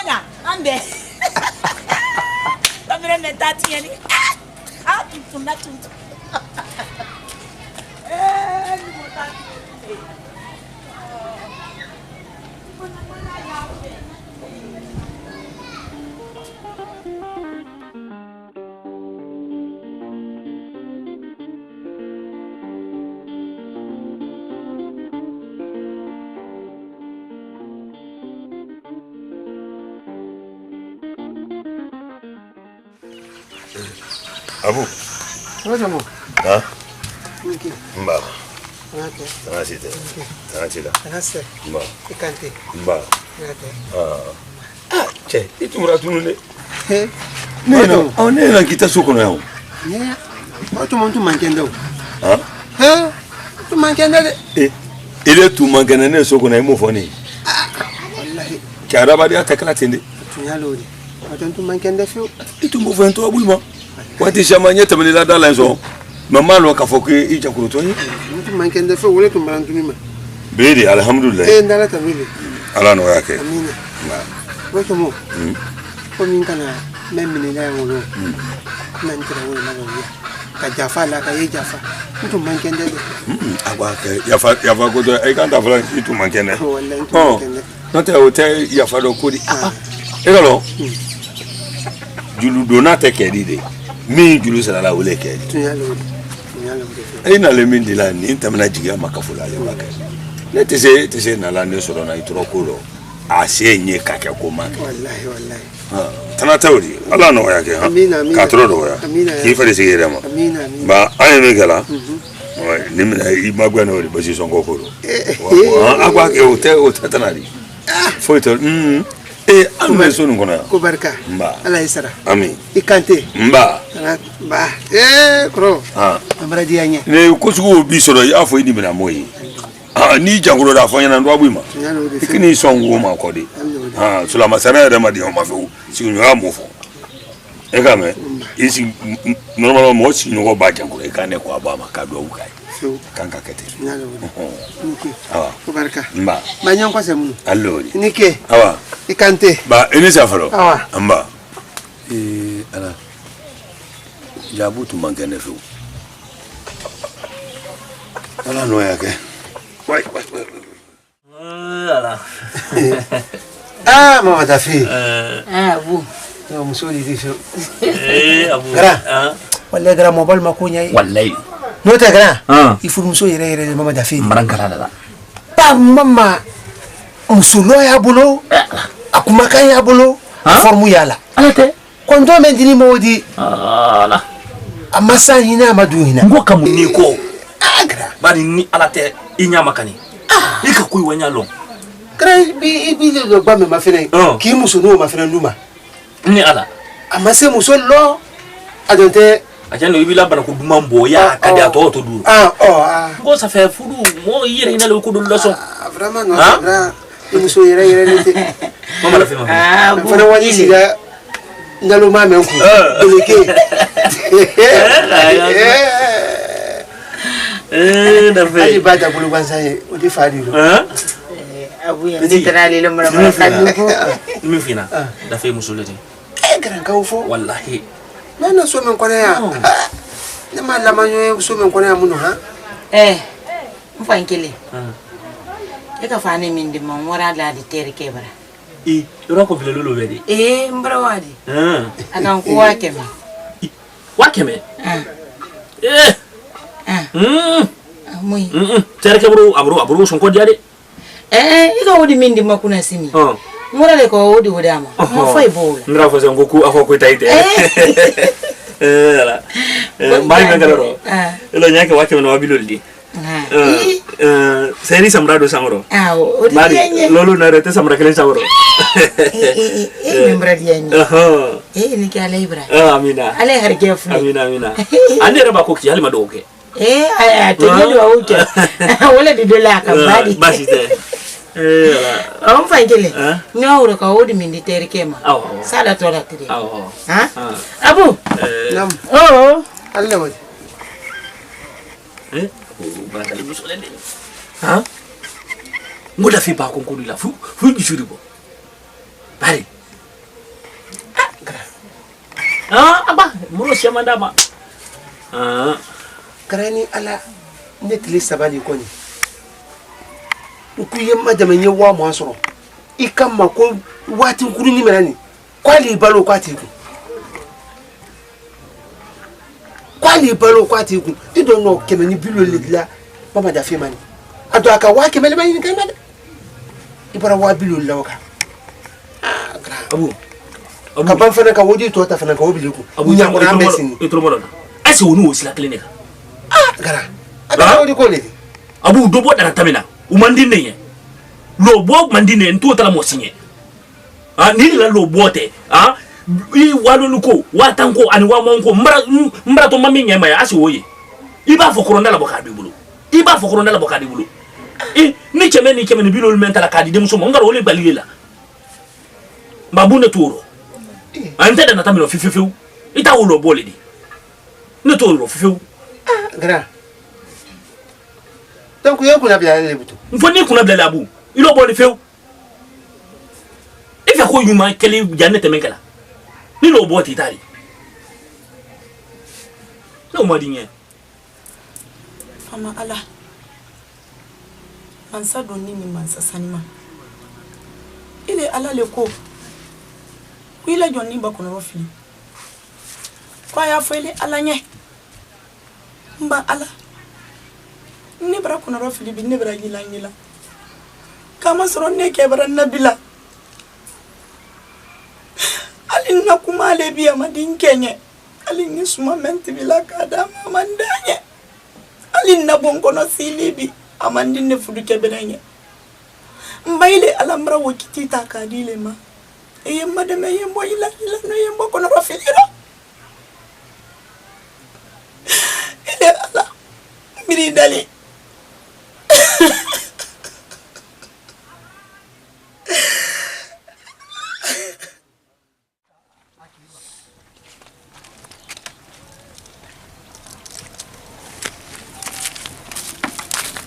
Speaker 8: ande tamire ne tati yani tuntu na tuntu ni mo tati
Speaker 5: Abu.
Speaker 1: Ngoja mo.
Speaker 5: Ha?
Speaker 1: Niki.
Speaker 5: Mba.
Speaker 1: Okay.
Speaker 5: Tanasite. Tanasila.
Speaker 1: Tanase.
Speaker 5: Mba.
Speaker 1: Ikante.
Speaker 5: Mba.
Speaker 1: Okay.
Speaker 5: Che, itumura tunune. Neno, nena kita sukono yao.
Speaker 1: Yeah. Watu mtu mankendo.
Speaker 5: Ha?
Speaker 1: Tu mankendo de.
Speaker 5: Ile tu mankendo ne sukono imo foni.
Speaker 1: Wallahi.
Speaker 5: Karaba dia takala tende.
Speaker 1: Tunyalo de. Watu tu mankendo fio.
Speaker 5: Itu mo vento abulma. Wati shamanye tamani la dala nzo. Mama lo kafoke ija kuruto yi.
Speaker 1: Mtu mankendo fio wole tumbarantu nima.
Speaker 5: Bedi alhamdulillah.
Speaker 1: Ndala tamile.
Speaker 5: Ala no yake.
Speaker 1: Amina. Watu mo. Ko min kana memini la ngolo. Nan tira wole la ngolo. Ka jafa la ka ye jafa. Mtu mankendo de.
Speaker 5: Agwa ke yafa ko do e kan ta flan itu mankende.
Speaker 1: Wallahi tu mankende.
Speaker 5: Note hotel yafa do kodi. Egalo. Julu donate kedide. Mi julu sala la wole kedi.
Speaker 1: Tunyalo.
Speaker 5: Ina le min dila ni tamna jiga makafula le baka. Ne tese na la ne soro na itro kolo. Ase nye kake ko maka.
Speaker 1: Wallahi.
Speaker 5: Tana tawri. Allah no yake ha.
Speaker 1: Amina.
Speaker 5: Ka tro do ya. Ki fare sigere ma.
Speaker 1: Amina.
Speaker 5: Ba ane me gala. Ni mina I magwa no ri basi songo kolo. Agwa ke hotel tanari. Foi to ame sonu ngona.
Speaker 1: Ko barka.
Speaker 5: Mba.
Speaker 1: Allah isara.
Speaker 5: Amin.
Speaker 1: Ikante.
Speaker 5: Mba.
Speaker 1: Ba. Kro. Amara dianye.
Speaker 5: Ne ko sugo bi soro ya fo ni mina moyi. Ni janguro da fanya na ndo abuma. Ikini songo ma ko de. Sula masara da madi o ma fu. Sinyo amofo. E ka me. Isi normal mo sinyo ba janguro e ka ne ko aba ma ka do ukai. Kanka kete.
Speaker 1: Niki. Ko barka.
Speaker 5: Mba.
Speaker 1: Manyan kwa semu.
Speaker 5: Allori.
Speaker 1: Niki.
Speaker 5: Awa.
Speaker 1: Ikante.
Speaker 5: Ba eni safaro.
Speaker 1: Awa.
Speaker 5: Mba. Ala. Jabu tu mangene fu. Ala no yake. Wai.
Speaker 3: Ala.
Speaker 1: Mama Tafi.
Speaker 10: Abu.
Speaker 1: No musoli diso.
Speaker 3: Abu.
Speaker 1: Gara. wallahi gara mobile ma ko nyai
Speaker 3: wallahi
Speaker 1: no ta gara il faut muso yere mama da fi
Speaker 3: marankara da
Speaker 1: ba mama musulo ya bulo akuma kan ya bulo formu yala
Speaker 3: alate
Speaker 1: kondo men dini modi
Speaker 3: ala
Speaker 1: amasa hina madu hina
Speaker 3: ngo kamu ni ko agra bari ni alate inya makani ika kuyi wanya lo
Speaker 1: krai bi do ba me mafene ki muso no mafene numa
Speaker 3: ni ala
Speaker 1: amase muso lo adonte
Speaker 3: ajano ibila bana ko dumambo ya kadi ato to duru ngo ça fait fudu mo yire ina lo ko do leçon
Speaker 1: vraiment non vrai muso yere nete
Speaker 3: mama la fema
Speaker 1: fana wani siga ngalo ma men ku deleke
Speaker 3: da fe
Speaker 1: ali bata bulu kwanza o di fadi lo
Speaker 2: abu ya literally lo mara kadu ko
Speaker 3: mi fina da fe muso leti
Speaker 1: gran ka ufo
Speaker 3: wallahi
Speaker 1: nana so men kona ya ne ma la manyo so men kona ya muno ha
Speaker 2: mfankele eka fane min di man wara la di tere kebara
Speaker 3: yoro ko bile lolo wedi
Speaker 2: mbara wadi akan ko wakeme
Speaker 3: wakeme
Speaker 2: muy
Speaker 3: tere kebru abru son ko diade
Speaker 2: eka wodi min di makuna simi ngora le ko wodi wodama mo fay bola
Speaker 3: ndra fo sen goku afo ko tayte la mai mengaloro elo nyake wakeme no wabiloldi seri samrado sangro mari lolo na rete samra kelen sangro
Speaker 2: membra diani ni kala ibra
Speaker 3: amina
Speaker 2: ale harge fu
Speaker 3: amina ande raba ko ki halima doke
Speaker 2: to yedo awuke wala di dola ka badi
Speaker 3: basi te
Speaker 2: on fangele nyawro ka wodi min di tere kema sala to la tiri abu
Speaker 1: nam alle wadi
Speaker 3: barangkali musoleh deh. Ngoda fi ba konkuru la fu gisuri bo. Bari. Apa? Muro siama ndama.
Speaker 1: Karani ala netli sabali koni. Ukuye madame nye wa mo asoro. Ikama ko wati nkuru ni merani. Kwali balo kwati ku. Kwali balo kwati ku. Ti do no kemeni bilo ledla mama da fi mani. Ado aka wa kemeli mani kan mada. Ibara wa bilo lawka.
Speaker 3: Abu.
Speaker 1: Ka ban fana ka wodi to ta fana ka wobili ku.
Speaker 3: Abu nya ko na mesini. Etro mo na. Asi wonu osila klinika.
Speaker 1: Gara. Ada wodi ko le.
Speaker 3: Abu do bo dara tamina. Umandine ye. Lo bo mandine nto tala mo sinye. Ni la lo bote. I walolu ko watanko ani wa monko mbara to mami nyama ya asi woye. Iba fo koronda la bokadi bulu. Iba fo koronda la bokadi bulu. Ni cheme ni bilol mentala kadi dem so ngaro le balila. Mabune turo. Ante da natamino fififu. Ita ulo bole di. Ne turo fififu.
Speaker 1: Gara. Donc yo kuna bla le butu.
Speaker 3: Mfoni kuna bla labu. Ilo bole feu. Ifa ko yuma kele janete menkala. Ni lo boti tari. No madinye.
Speaker 6: Mama ala. Mansa doni ni mansa sanima. Ile ala le ko. Ile joni ba kono rofi. Kwa ya fo ile ala nye. Mba ala. Ni bra kono rofi bi ni bra gila. Kama soro ne ke bra nabila. Alin na kuma le biya madin kenye. Alin ni suma menti bila kada mamandanye. Alin na bonko no silibi amandin ne fudu kebenanye. Mbaile alambra wokiti takadile ma. Eyemma de me yembo ila no yembo kono rafira. Ile ala miri dali.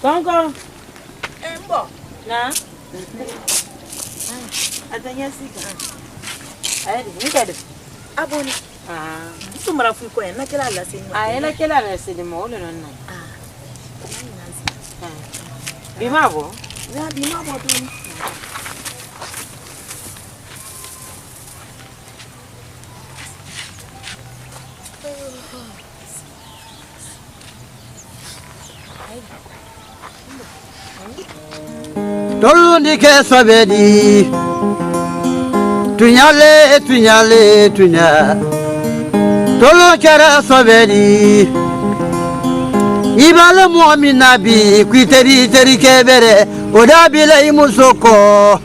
Speaker 10: Kongo.
Speaker 6: Embo.
Speaker 10: Na. Atanya sika. Ayadi, nikade.
Speaker 6: Aboni.
Speaker 10: Itu marafu ko na kila la sini. Ena kila la sini mo le non. Bimabo?
Speaker 6: Ya bimabo tu.
Speaker 11: Tolu ke sobedi tunyale tunya Tolu kera sobedi Ibale muamina bi kwiteri teri kebere odabile imusoko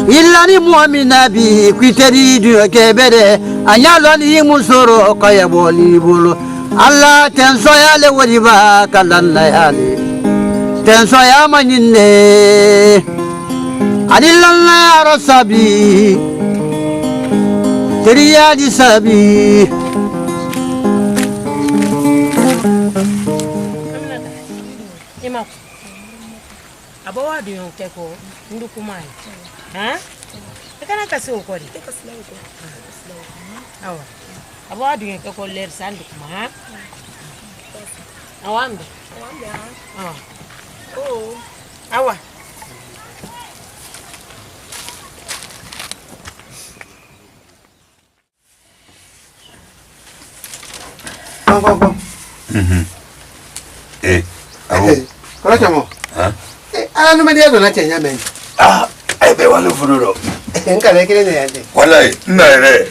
Speaker 11: Illani muamina bi kwiteri du kebere anyalo ni imusoro kayaboli bolo Allah tenso yale wadiba kalalla yale tenso ya manyine adilalla ya rasabi teriya di sabi
Speaker 8: abawa do yon keko ndu kumai ha kana kasi okori awa abawa do yon keko ler sandu kuma ha awambe awa
Speaker 1: Go. Kola chamo. No me digas una cheña men.
Speaker 5: Be wale fururo.
Speaker 1: Enka le kire ne ande.
Speaker 5: Wallahi ina re.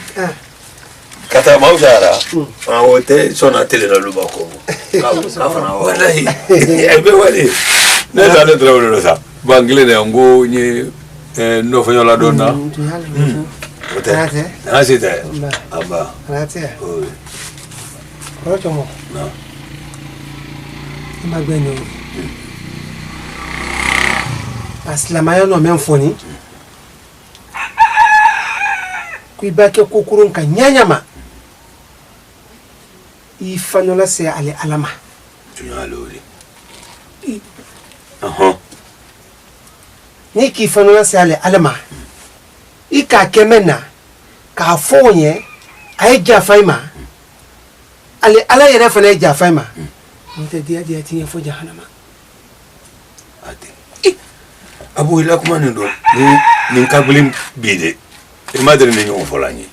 Speaker 5: Kata mausara. Wote sona tele na lubako. Kafana wallahi. Be wale. Ne da ne trawo sa. Bangle ne ngo ni no fanyo la donna. Wote. Asite. Aba.
Speaker 1: Grazie. Kola chamo.
Speaker 5: No.
Speaker 1: Magweno. Aslamayo no menfoni. Kuibake kukurun ka nyanyama. Ifanola se ale alama.
Speaker 5: Tunyalori.
Speaker 1: Ni ki fanola se ale alama. Ika kemena ka fonye ay jafaima. Ale ala yere fana jafaima. Nte dia tinya fo jahannama.
Speaker 5: Ate. Abu ila kuma ndo ni kabulin bide. E madre ni nyon folani.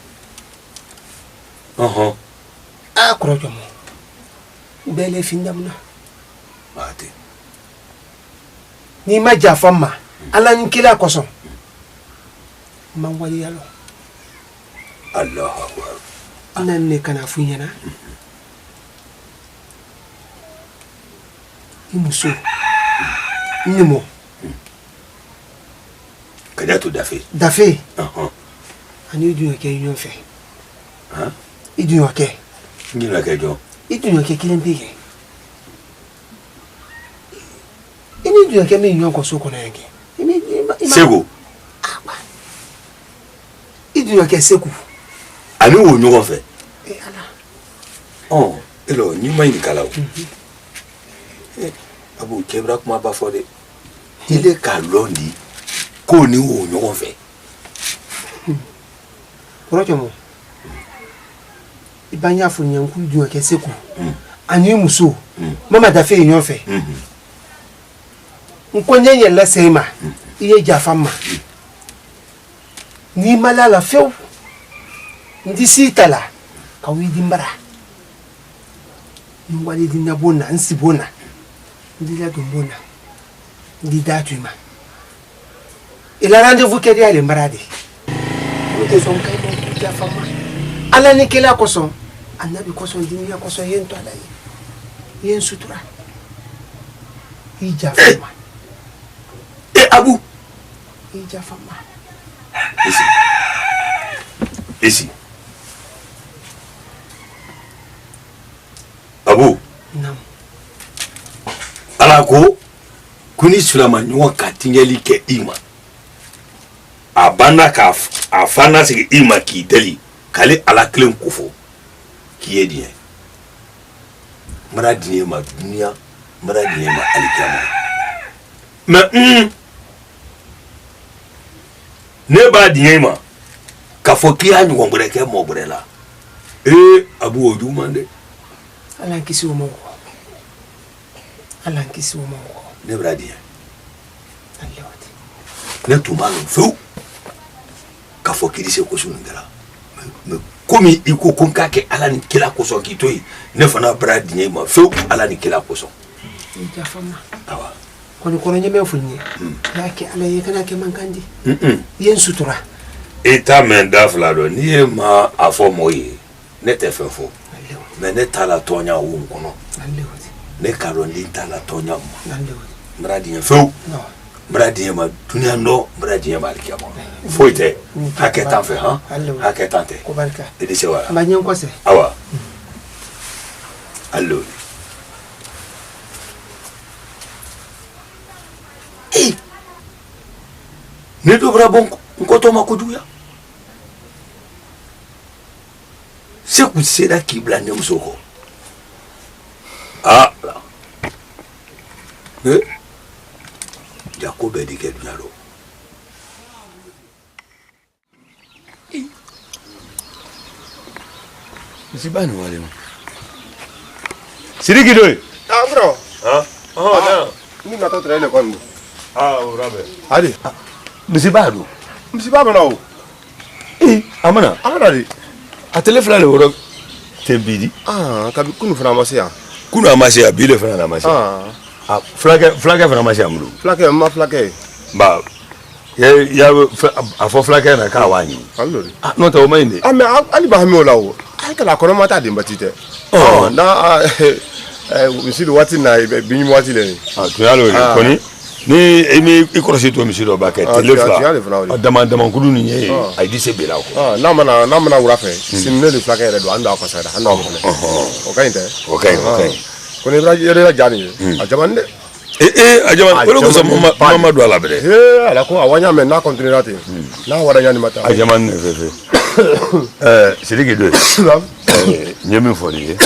Speaker 1: Akrojo mo. Bele findamna.
Speaker 5: Ate.
Speaker 1: Ni ma jafama. Ala nkila koson. Man wali yalo.
Speaker 5: Allahu akbar.
Speaker 1: Nanne kana funyana. Imuso. Nimo.
Speaker 5: Kadato dafe.
Speaker 1: Dafe. Ani du ke union fe. Idu ke.
Speaker 5: Ngina ke jo.
Speaker 1: Idu ke kilembege. Ini du ke mi union ko soko na yake.
Speaker 5: Sego.
Speaker 1: Idu ke seku.
Speaker 5: Ani wo nyo fe.
Speaker 1: Ala.
Speaker 5: Elo ni mai ni kala. Abu kebra kuma ba fode. Ile ka londi ko ni wo nyo fe.
Speaker 1: Korojo mo. Ibanya fu nyanku du ke seku. Ani muso. Mama da fe union fe. Nkonye yella sema. Iye jafama. Ni malala feu. Ndi sitala ka widi mbara. Ngwali dinya bona nsibona. Ndi la dombona. Ndi datuma. Il a rendez-vous que dia le mbarade. Ote son kai mo jafama. Ala ni kila koson. Annabi koson dinya koson yento ala yi. Yen sutura. Ijafama.
Speaker 5: Abu.
Speaker 1: Ijafama.
Speaker 5: Ici. Abu.
Speaker 1: Nam.
Speaker 5: Alako kuni sulama nywa katingeli ke ima. Abana ka afana sigi ima ki deli kale ala klen kufo ki yedi. Mara dinye ma dunia, mara dinye ma alikama. Ne ba dinye ma ka foki anyu ngombre ke mo brela. Abu odu mande.
Speaker 1: Ala kisi o mongo. Ala kisi o mongo.
Speaker 5: Ne bradi.
Speaker 1: Aloti.
Speaker 5: Ne tumalo fu. Ka foki dise ko sunu ndala. Me komi iko konka ke ala ni kila ko so kitoi. Ne fana bradi ni ma fu ala ni kila ko so.
Speaker 1: Jafama. Awa. Kono nyame funye. Yake ala yekana ke mankandi. Yen sutura.
Speaker 5: Eta menda flado ni ma afo moyi. Ne te fefo. Mais ne tala tonya wu kono. Ne karondi tala tonya ma. Mradi feu. Mradi ma dunia ndo mradi ma alkiamo. Foite. Haketa fe ha. Haketa te.
Speaker 1: Ko barka.
Speaker 5: Dedi se wala.
Speaker 1: Manyen ko se.
Speaker 5: Awa. Allo. Ne dobra bon nkoto makuduya. Se ku seda kibla ne musoko. Ah. Jacob edike dunalo. Sibani wale. Siriki doy.
Speaker 4: Ah bro.
Speaker 5: Ah. Oh na.
Speaker 4: Ni na to trele kwani.
Speaker 5: Ah, urabe.
Speaker 4: Hadi.
Speaker 5: Msibado.
Speaker 4: Msibado nao.
Speaker 5: Amana.
Speaker 4: Amana di.
Speaker 5: Atele fla le woro tembidi.
Speaker 4: Ah, kabi kunu fana masia.
Speaker 5: Kunu amasia bile fana na masia. Ah, flake fana masia mulu.
Speaker 4: Flake ma flake.
Speaker 5: Ba. Ya afo flake na ka wani.
Speaker 4: Allo.
Speaker 5: Ah, no to mainde.
Speaker 4: Ah, me ali ba mi ola wo. Ai kala kono mata de mbatite. Oh, na misiri wati na binyi wati le.
Speaker 5: Ah, tuyalo koni. Ni emi ikorosi to misiri ba ke telefla. Dama kudu ni ye. Ai dise bela ko.
Speaker 4: Ah, na mana wura fe. Sinne le flake re do anda ko sada. Anda ko. Okay nte.
Speaker 5: Okay.
Speaker 4: Koni bra yere jani. Ajamande.
Speaker 5: Ajaman ko ko mama do ala bere.
Speaker 4: Ala ko awanya men na continue rate. Na wara nyani mata.
Speaker 5: Ajaman fe. Siriki do. Nyemi fori.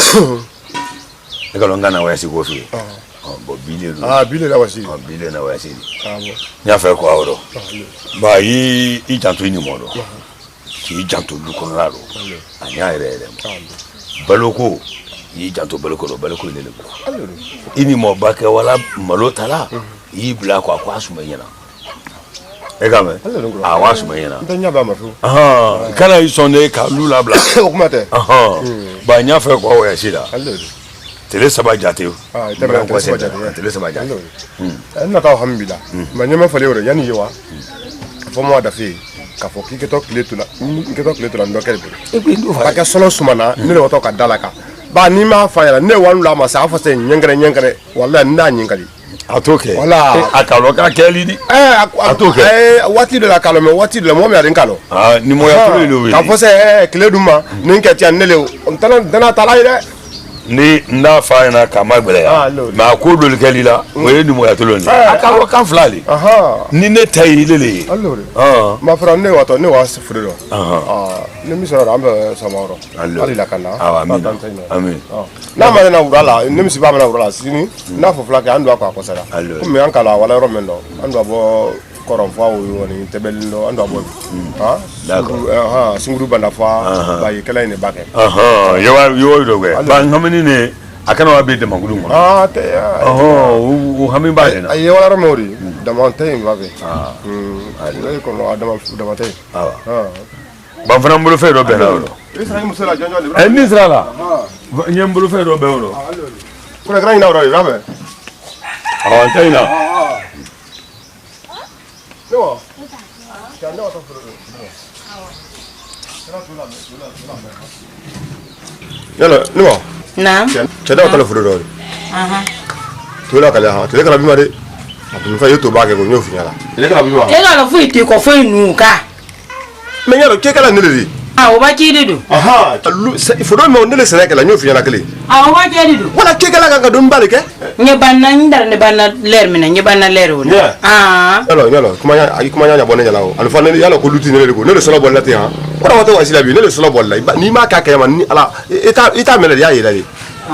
Speaker 5: Ekalonga na wasi ko fi. Bo bile.
Speaker 4: Ah, bile la wasi.
Speaker 5: Bile na wasi.
Speaker 4: Ah bon.
Speaker 5: Nya fa ko awro. Ba yi jantu ni modo. Ki jantu lu ko raro. Anya ere. Baloko. Yi jantu baloko ne le. Ini mo baka wala malotala. Yi bla ko asuma yana. Egame. Awa asuma yana.
Speaker 4: Ntanya ba mafu.
Speaker 5: Kana isonde ka lula bla.
Speaker 4: Okumate.
Speaker 5: Ba nya fa ko wa sida. Tele saba jate.
Speaker 4: Tele saba jate. Na ta alhamdulillah. Manyama fale wore yani yewa. Fo mo da fi. Ka fo ki keto kletula. Keto kletula ndo kele. Ba ka solo sumana ne le woto ka dalaka. Ba ni ma fa yala ne wanu la ma sa fa se nyengere wallahi na nyengari.
Speaker 5: Atoke.
Speaker 4: Wala.
Speaker 5: Akalo ka keli di.
Speaker 4: Atoke. Wati de la kalo me wati de la mo me arin kalo.
Speaker 5: Ah, ni mo ya tulu lo.
Speaker 4: Ka fo se kleduma nin ke ti anele on tana tala ire.
Speaker 5: Ni nda fa na kama gbele ya. Ma ko do keli la. Mo ye ni mo ya tulu ni. Akalo kan flali. Ni ne tayi lele.
Speaker 4: Ma fra ne wato ne was furo. Ne mi sora ambe samaro. Ali la kana.
Speaker 5: Amin.
Speaker 4: Na ma na urala, ne mi si ba na urala sini. Na fo flake andu akwa kosara. Ko me ankala wala ro mendo. Andu abo koron fa wo woni tebello andu abo. D'accord. Singuru banda fa ba yekela ni bake.
Speaker 5: Yo do ge. Ba ngamini ne akana wa be de mangulu mo.
Speaker 4: Te ya.
Speaker 5: O hamin ba de na.
Speaker 4: Ay wala ro mori. Da montaigne ba be. Ay ko no adama da montaigne.
Speaker 5: Ba fana mbulu fe do be na do.
Speaker 4: Israel musala jonjo libra.
Speaker 5: Ni srala. Nyem mbulu fe do be do.
Speaker 4: Ko na gran na ro libra be.
Speaker 5: Taina.
Speaker 4: No. Yala, no.
Speaker 2: Naam.
Speaker 4: Chada kala furo do. Tula kala ha, tula kala bi mare. Abu fa yoto ba ke ko nyofu nyala. Tula kala bi wa.
Speaker 2: E kala fu ite ko fu inu ka.
Speaker 4: Me yalo ke kala nele.
Speaker 2: O ba ki didu.
Speaker 4: Furo me onele sere kala nyofu nyala kale.
Speaker 2: O ba ki didu.
Speaker 4: Wala ke kala ka dum bale ke?
Speaker 2: Nye banna ndar ne banna ler mina nye banna ler wona.
Speaker 4: Yalo, kuma nya bonne nyala o. Alfa ne yalo ko luti nele ko. Nele solo bolla te ha. Wala wata wasila bi nele solo bolla. Ni ma ka ka man ni ala eta mele ya yele.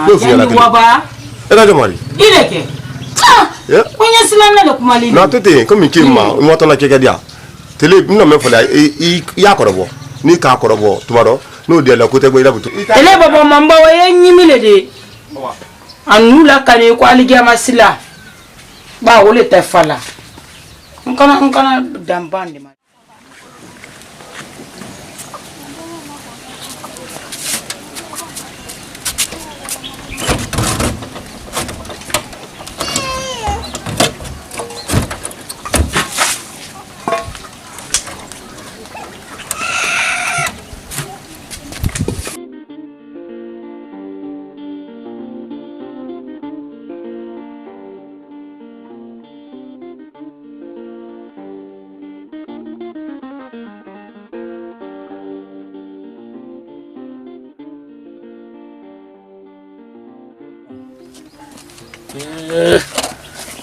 Speaker 4: Nyofu nyala kale.
Speaker 2: Waba.
Speaker 4: Eta de mari.
Speaker 2: Ileke. Kunya silana le kumali.
Speaker 4: Na tete comme ki ma mo to na ke dia. Tele no me fola ya korobo. Ni ka korobo tumaro no de la kote gbe ila butu.
Speaker 2: Ele baba mamba wa yenyimile de. Anula kane ko aligia masila. Ba wole tefala. Nkana dambande ma.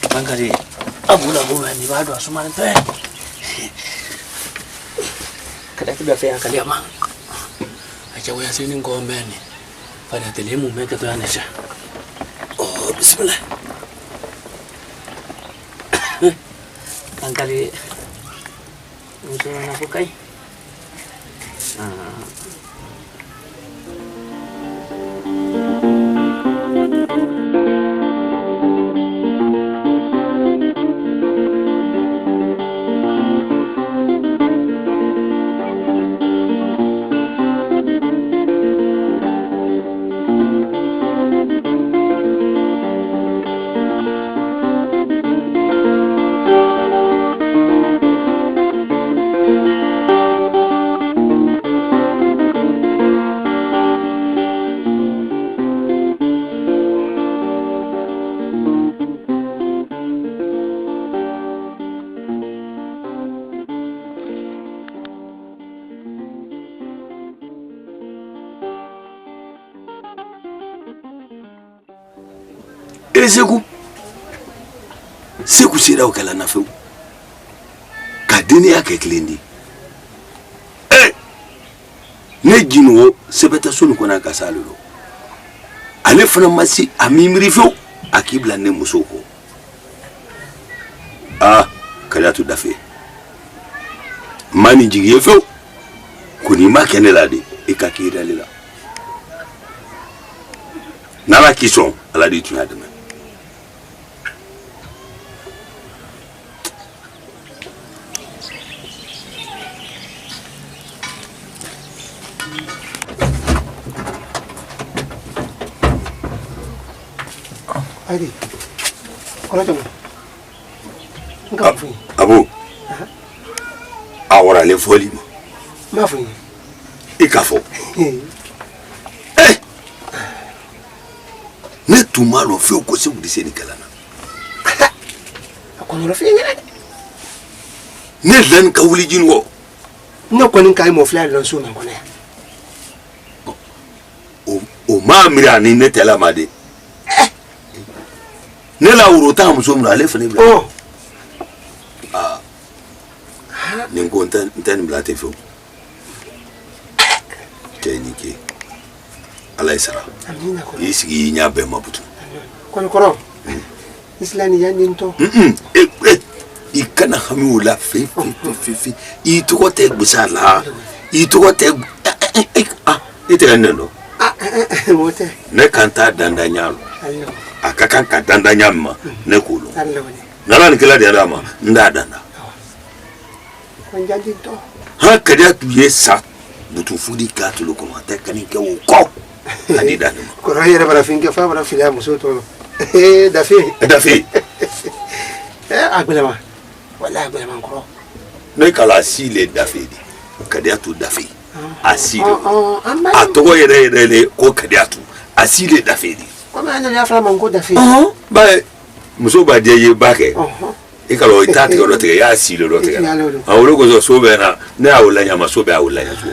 Speaker 3: Bangkali abula bula ni bado asumani pe. Kada kiba fe akali ama. Acha wewe sini ngomeni. Pada telemu meka to anesha. Oh, bismillah. Bangkali usul anak bukai. Seku sira ukala na feu kadini yake klindi ne jinwo sebeta sunu kona kasalulo ale fana masi amimri feu akibla ne musoko kala tu dafe mani jigiye feu kuni makene ladi ikakira lila nala kison ala di tu hadama
Speaker 1: Adi, kalau tu,
Speaker 5: Abu, awara le foli mo.
Speaker 1: Maaf ni.
Speaker 5: Ikafo. Ne tumalo fi o ko se wudi se ni kalana.
Speaker 1: Ako no fi ngene.
Speaker 5: Ne lan ka wuli jinwo.
Speaker 1: Ne ko nin kai mo fla lan so na ko ne.
Speaker 5: O ma mira ni ne tela made. Ne la urota muso mura le fene bla.
Speaker 1: Oh.
Speaker 5: Ni ngonta ntani bla te fo. Tenike. Ala isara.
Speaker 1: Amina ko.
Speaker 5: Isi nya be mabutu.
Speaker 1: Ko Islani yandinto.
Speaker 5: Ikana hami wala fe. Ituko te busala. Ituko te ite nendo.
Speaker 1: Mote.
Speaker 5: Ne kanta dandanyalo.
Speaker 1: Ayo.
Speaker 5: Akakan ka dandanyama ne kulo.
Speaker 1: Allawani.
Speaker 5: Nala nikela dia dama nda danda.
Speaker 1: Ko yandinto.
Speaker 5: Ha kada tuye sa butu fudi ka tulo ko mata kanike wo ko. Adi dana.
Speaker 1: Ko rayere bara finke fa bara fila musoto. Dafi. Agbelema. Wala agbelema ko.
Speaker 5: Ne kala sile dafi di. Kadiatu dafi. Asile. Atogo yere ko kadiatu. Asile dafi di.
Speaker 1: Koma ana ya fala mango dafi.
Speaker 5: Ba muso ba de ye ba ke. E kala o itati ko lote ya asile lote. Awolo ko so be na ne awula nya maso be awula nya so.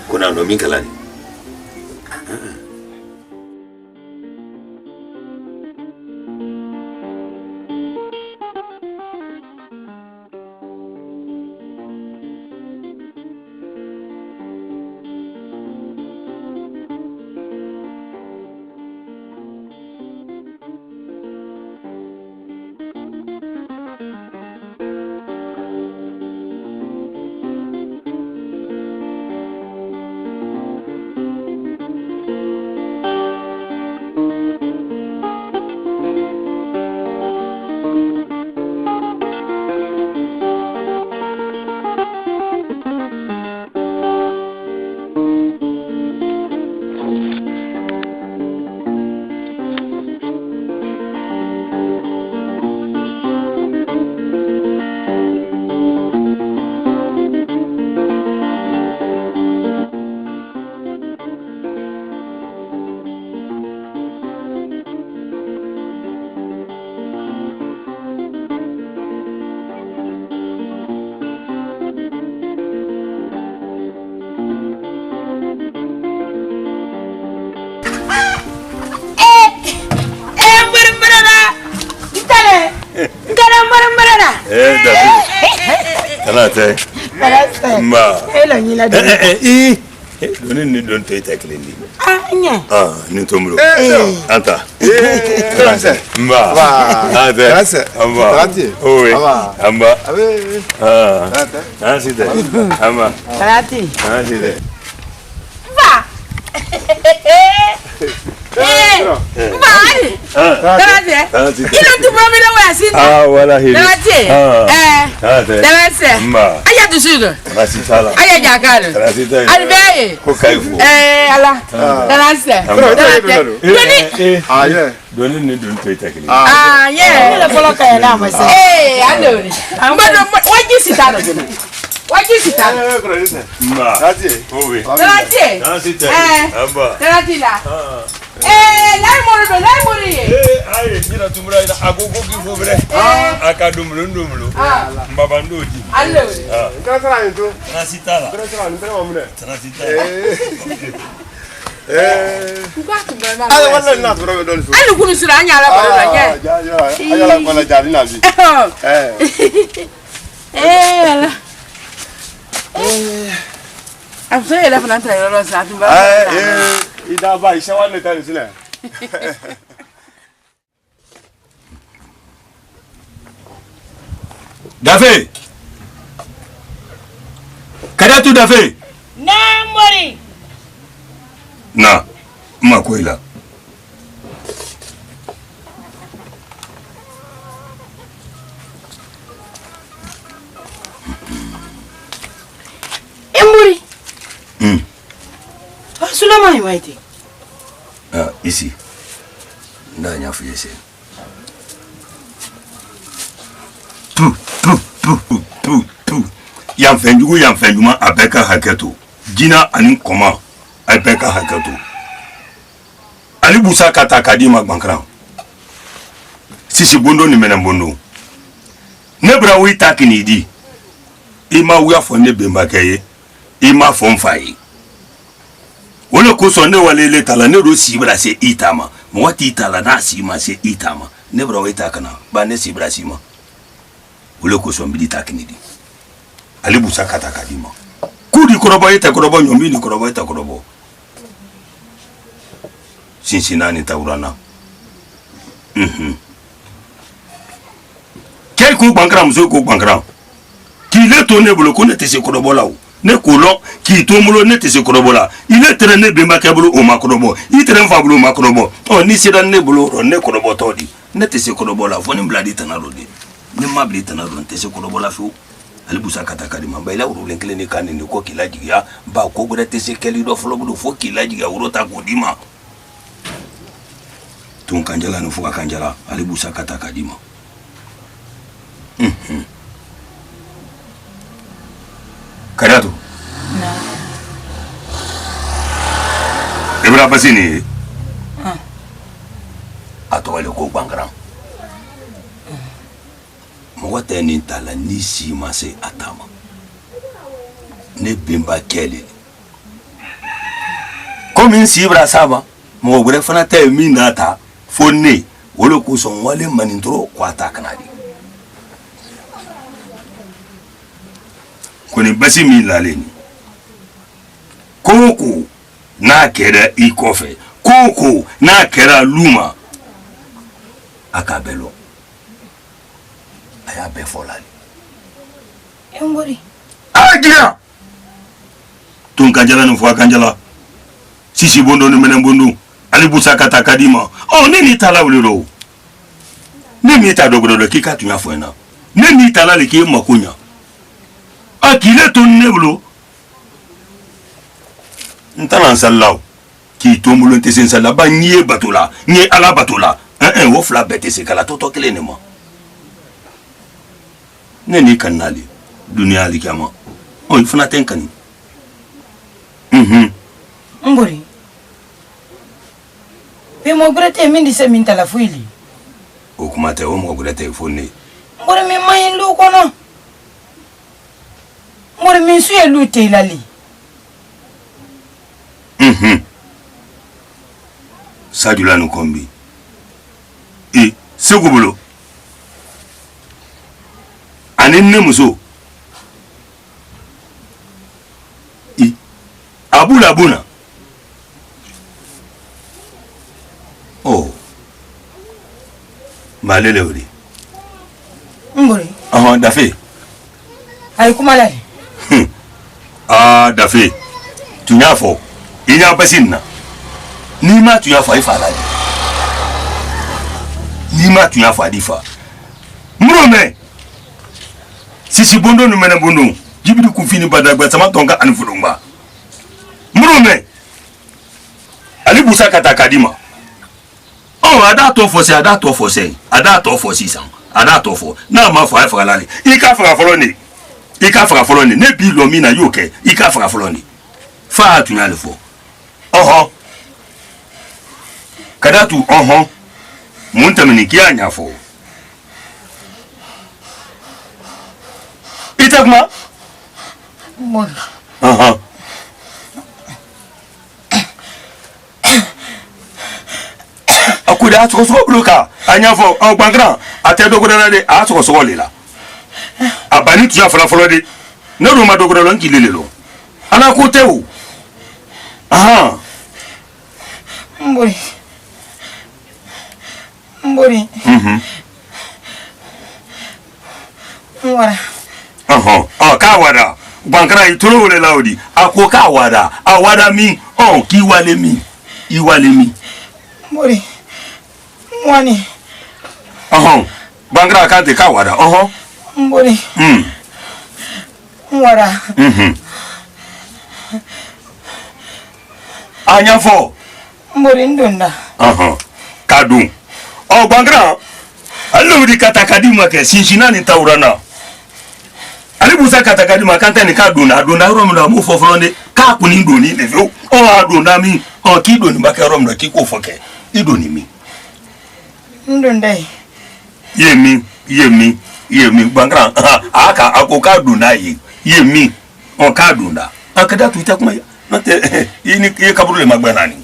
Speaker 5: Kuna no min kala ni. David. Kalate. Ma.
Speaker 2: Hello nyila de.
Speaker 5: Doni don to ita klendi.
Speaker 2: Nya.
Speaker 5: Ni tomro. Anta.
Speaker 4: Grazie.
Speaker 5: Ma. Ante.
Speaker 4: Grazie.
Speaker 5: Amba.
Speaker 4: Grazie.
Speaker 5: Oui. Amba.
Speaker 4: Grazie.
Speaker 5: Amba.
Speaker 2: Grazie.
Speaker 5: Grazie.
Speaker 2: Va. Grazie. Ilo tu mami na wa sin.
Speaker 5: Wala hili.
Speaker 2: Grazie. Grazie.
Speaker 5: Ma.
Speaker 2: Aya tu sudo.
Speaker 5: Grazie sala.
Speaker 2: Aya jakalo.
Speaker 5: Grazie.
Speaker 2: Albe.
Speaker 5: Ko kaifu.
Speaker 2: Ala. Grazie.
Speaker 5: Doni ni don to ita klendi.
Speaker 2: Yeah. Ile folo ka na ma se. Allo. Mbado waji sitano. Waji sitano.
Speaker 5: Ma. Grazie. Oui.
Speaker 2: Grazie.
Speaker 5: Grazie. Amba.
Speaker 2: Grazie la. Lai mori.
Speaker 5: Aye, jira tumura ida agogo ki fobre. Aka dumlu. Mbaba ndoji.
Speaker 2: Allo.
Speaker 4: Grasala into.
Speaker 5: Transitala.
Speaker 4: Grasala ni bema mune.
Speaker 5: Transitala.
Speaker 4: Ale wala na toro do so.
Speaker 2: Ale kunu sura anya ala ba la nye.
Speaker 4: Ayala kola jari na bi.
Speaker 2: Ala. Afse ele fana tra yo sa tumba.
Speaker 4: Ida ba ise wa ne tani sile.
Speaker 5: Dafe. Kada tu Dafe.
Speaker 8: Na mori.
Speaker 5: Na. Makwela.
Speaker 2: Emburi. Sulama iwaiti.
Speaker 5: Ici. Ndanya fuyese. Yamfenjuma abeka haketo. Jina ani koma abeka haketo. Ali busa kata kadima bankran. Sisi bondo ni mena bondo. Nebra wi takini di. Ima wi afo ne bemba keye. Ima fon fayi. Wole ko so ne wale le tala ne ro sibra se itama. Mo wati tala na sima se itama. Nebra wi takana ba ne sibra sima. Wole ko so mbili takini di. Ali busa kata kadima. Kudi korobo ita korobo nyombi ni korobo ita korobo. Cincinnati taurana. Quel coup bankram zo coup bankram. Qui le tourné bolo ko ne te se korobo la o. Ne kolon qui tomulo ne te se korobo la. Il est traîné bemba kabolo o makrobo. Il traîne fablo makrobo. Oh ni sira ne bolo ne korobo todi. Ne te se korobo la foni bladi tanarodi. Ne mabli tanarodi te se korobo la fu. Ali busa kataka di mamba ila uru lenkele ni kani ni ko kilaji ya ba ko gure te se keli do flo budu fo kilaji ya uro ta kodima. Tun kanjala no fuka kanjala ali busa kataka di ma. Karato.
Speaker 2: Na.
Speaker 5: Ibra basini. Atowale ko bangara. Mwate ni tala nisi mase atama. Ne bimba kele. Komi nsi ibra sama. Mwa gure fana te minata. Fone. Wole kuson wale manintro kwa takanadi. Kuni basi mi laleni. Koko na kera ikofe. Koko na kera luma. Akabelo. Aya be folali.
Speaker 2: Emburi.
Speaker 5: Agia. Tun kanjala no fwa kanjala. Sisi bondo no menen bondo. Ali busa kata kadima. Oh nini tala uliro. Nini ta dogodo kika tunya fwena. Nini tala le ki makunya. Akile ton neblo. Ntana sallahu. Ki tomulo ntese sallah ba nye batola. Nye ala batola. Wo fla bete se kala toto kele ne mo. Neni kanali dunia alikama o ifuna tenkani
Speaker 2: Ngori pe mo grete mindi se min tala fuili
Speaker 5: o kuma te o mo grete fonni
Speaker 2: ngori mi mayin lu kono ngori mi su elu te lali
Speaker 5: Sadula no kombi e segubulo ani ne muso abula buna oh malele ori
Speaker 2: mbori
Speaker 5: dafe
Speaker 2: ay kumala
Speaker 5: dafe tunya fo inya basinna ni ma tunya fo ifa la ni ma tunya fo adifa mrome sisi bondo no mena bondo jibidi ku fini badagba sama tonga anfulumba mrome ali busa kata kadima ada to fo se ada to fo na ma fo afa lale ika fra foloni ne bi lo mi na yoke ika fra foloni fa tu na le fo kadatu muntamini kianya fo itakma
Speaker 2: mbori
Speaker 5: akuda atoko so bloka anyafo bangra atedo godana de atoko so lela abani tuya folo de ne ro ma dogodo lo nkilelelo ana ko tewu
Speaker 2: mbori wara
Speaker 5: ka wada bangra itoro le laudi ako ka wada awada mi ki wale mi iwale mi
Speaker 2: mbori wani
Speaker 5: bangra kante ka wada
Speaker 2: mbori wara
Speaker 5: anyafo
Speaker 2: mbori ndonda
Speaker 5: kadu bangra allo di katakadima ke sinshinani taurana ali busa katakadima kante ni kaduna romda mu fofronde ka kuni ndoni ne fo aduna mi ki doni baka romda ki ko foke idoni mi
Speaker 2: ndondai
Speaker 5: yemi bangra aka akoka duna yemi ka duna akada tuita kuma nate ini ye kaburu magbana ni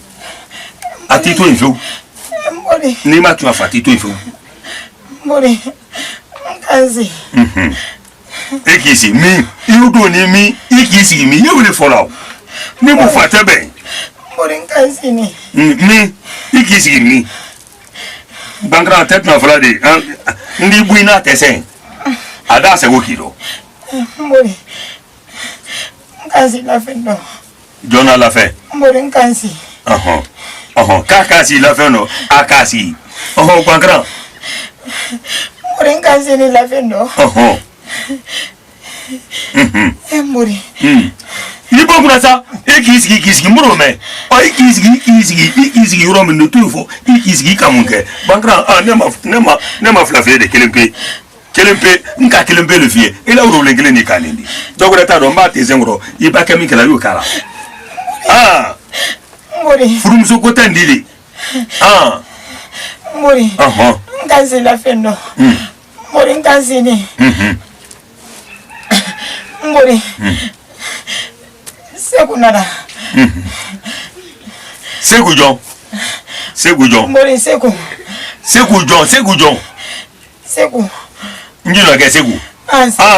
Speaker 5: atito info
Speaker 2: mbori
Speaker 5: ni ma tu afatito info
Speaker 2: mbori kazi
Speaker 5: ekisi mi iudo ni mi ikisi mi yewele follow ni mo fatebe
Speaker 2: mbori kazi ni
Speaker 5: mi ikisi mi bangra tetna frade ndi buina tesen ada se wokilo
Speaker 2: mbori kazi la fendo
Speaker 5: jona la fe
Speaker 2: mbori kazi
Speaker 5: kakasi la fe no akasi bangra
Speaker 2: mbori kazi ni la fendo mbori
Speaker 5: ibo kunasa ikisi murome ikisi urome no tufo ikisi kamunke bangra nema flafé de kelempe nka kelempe le fie ila uro lengele ni kanindi dogora ta do mbate zengro ibaka mi kala yukara
Speaker 2: mbori
Speaker 5: furumso ko tandili
Speaker 2: mbori ngazi la fendo mbori ngazi ni mbori sekunada segujon mbori segujon
Speaker 5: njino ke segu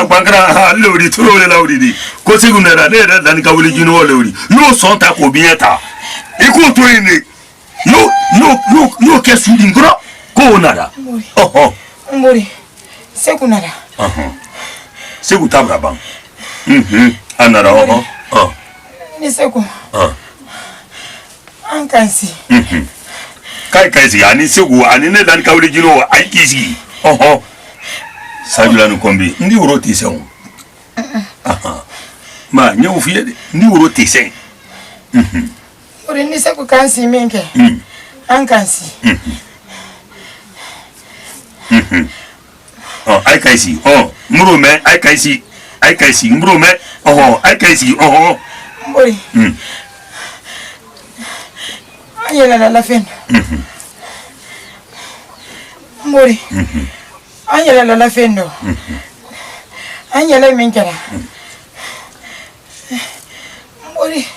Speaker 5: bangra lori turo le laudi di ko segu na ne da dan ka wuli jino lori yo son ta ko bieta iku to ine yo ke sudi ngro ko nada
Speaker 2: mbori sekunada
Speaker 5: segu tabra bang anara
Speaker 2: ni segu ankansi
Speaker 5: kai si ani segu ani ne dan ka wuli jino ai kisi sabila no kombi ndi wuro tisen ma nyewu fiye ndi wuro tisen
Speaker 2: ori ni segu kansi minke ankansi
Speaker 5: ai kaisi murume ai kaisi murume ai kaisi
Speaker 2: mbori ayela la fen mbori ayela la fendo ayela minkera mbori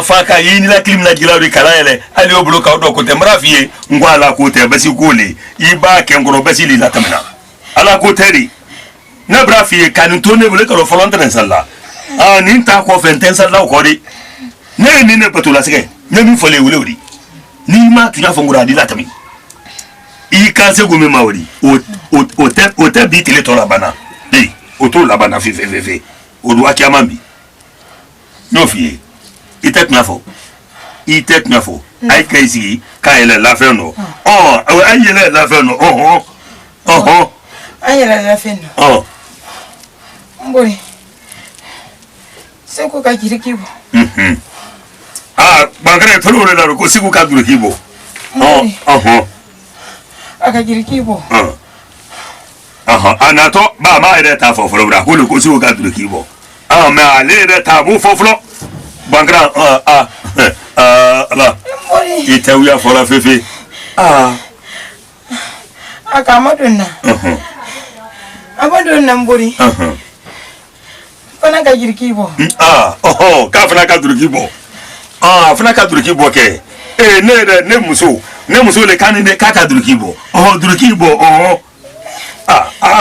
Speaker 5: faka yini la klim na gila ri kala ele ali obloka odo ko temra fie ngwala ko te basi kole iba ke ngoro basi li la tamna ala ko teri ne bra fi kan to ne bele ko folon tan sala ni ta ko fen ten sala ko di ne ni ne patula sike ne mi fole wulewdi ni ma tunya fongura di latami I ka se go me mawdi o te bi tele to la bana o to la bana fe o do akiamambi no fi ite tnafo ai kaisi ka ele la fe no ai ele la fe no
Speaker 2: ai ele la fe no mbori se ko ka jirikibo
Speaker 5: bangare tolo le ko siku ka durikibo
Speaker 2: aka jirikibo
Speaker 5: anato ba ma ere ta fo flo bra ko siku ka durikibo ma ale ere ta bu fo flo bangara la ite uya fo la fefe
Speaker 2: aka madonna abadonna mbori fana ka jirikibo
Speaker 5: ka fana ka durikibo fana ka durikibo ke ne muso le kanine ka ka durikibo durikibo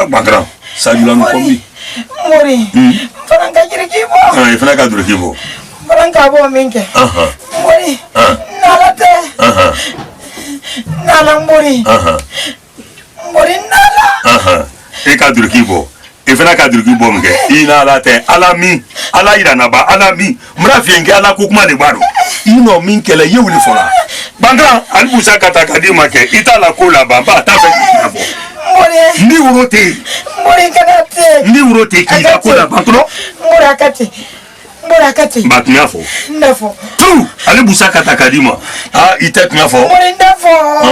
Speaker 5: bangara sajula no kombi
Speaker 2: mbori fana ka jirikibo
Speaker 5: fana ka durikibo
Speaker 2: Franca bo minke. Mbori. Nalate. Nala mbori. Mbori nala.
Speaker 5: E ka durkibo. E fena ka durkibo mge. Ina late alami. Ala ira na ba alami. Mra fienge ala kukuma de baro. Ino minkele ye wuli fola. Banga albusa kata kadima ke itala kola bamba ta fe kinafo.
Speaker 2: Mbori.
Speaker 5: Ndi urote.
Speaker 2: Mbori kanate.
Speaker 5: Ndi urote ki la kola bankro.
Speaker 2: Mbori akati. Morakati
Speaker 5: batnyafo
Speaker 2: ndafo
Speaker 5: tu ale busaka takadima ite tnyafo
Speaker 2: mori ndafo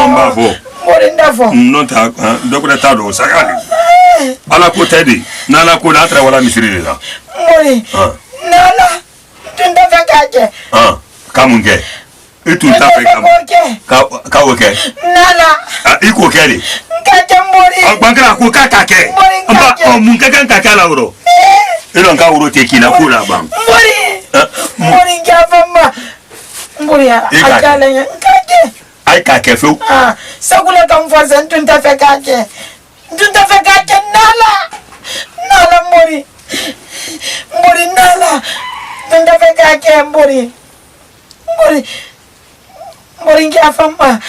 Speaker 5: mbafo
Speaker 2: mori ndafo
Speaker 5: non ta dokura tado sakali ala ko tedi nala ko latra wala misiri la
Speaker 2: mori nala tunda fakaje
Speaker 5: kamunge itu ta fe ka woke nala iko kele
Speaker 2: kake mori
Speaker 5: bankara ko kakake amba mun kakaka la woro ilo nka wuro teki na kula bam
Speaker 2: mori ngafama mori akala kake
Speaker 5: ai kake fu
Speaker 2: sagula kamfaza ntunta fekake nala mori nala ntunta fekake mori ngafama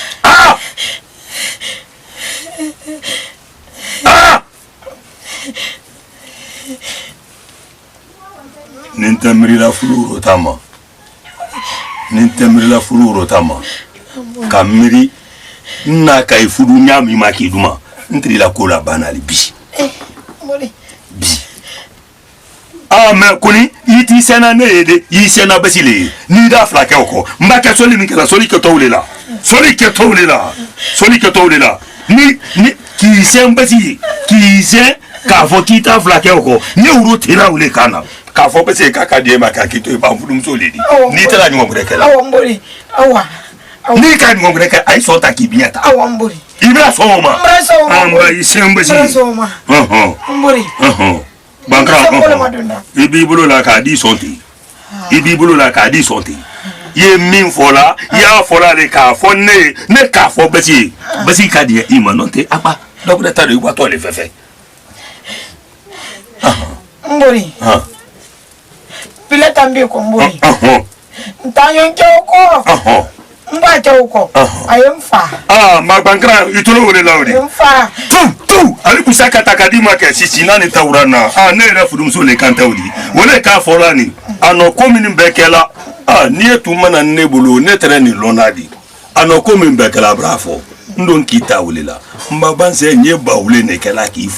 Speaker 5: nintemrila fuluro tama kamiri na kai fudu nyami makiduma ntrila kola banali bi me kuni iti sena nede yi sena basile ni da flake oko mbaka soli mikela soli ke towlela ni ki sen basi ki sen ka fo kita flake oko ni uro tira ule kana ka fo bese ka ka die maka kito ba mfudum so ledi ni tela ni ngomre kala
Speaker 2: awambori awa
Speaker 5: ni ka ni ngomre ka ai so ta ki biata
Speaker 2: awambori
Speaker 5: ibra so ma amba isen basi
Speaker 2: mbori
Speaker 5: bankra ibi bulu la ka di sonti ye min fola ya fola le ka fo ne ka fo basi ka die imanonte apa donc ta de wa to le fefe
Speaker 2: mbori pile tambi ko mbori ntanyo choko mba choko ayemfa
Speaker 5: magbankra itolo wole lawri
Speaker 2: mfa
Speaker 5: tu ali kusaka takadima ke sisi nani taurana ne refudum so le kantawdi wole ka forani ano komini bekela ni etu mana nebulu ne treni lonadi ano komini bekela bravo ndon kita wulela mba banse nye ba wule ne kala ki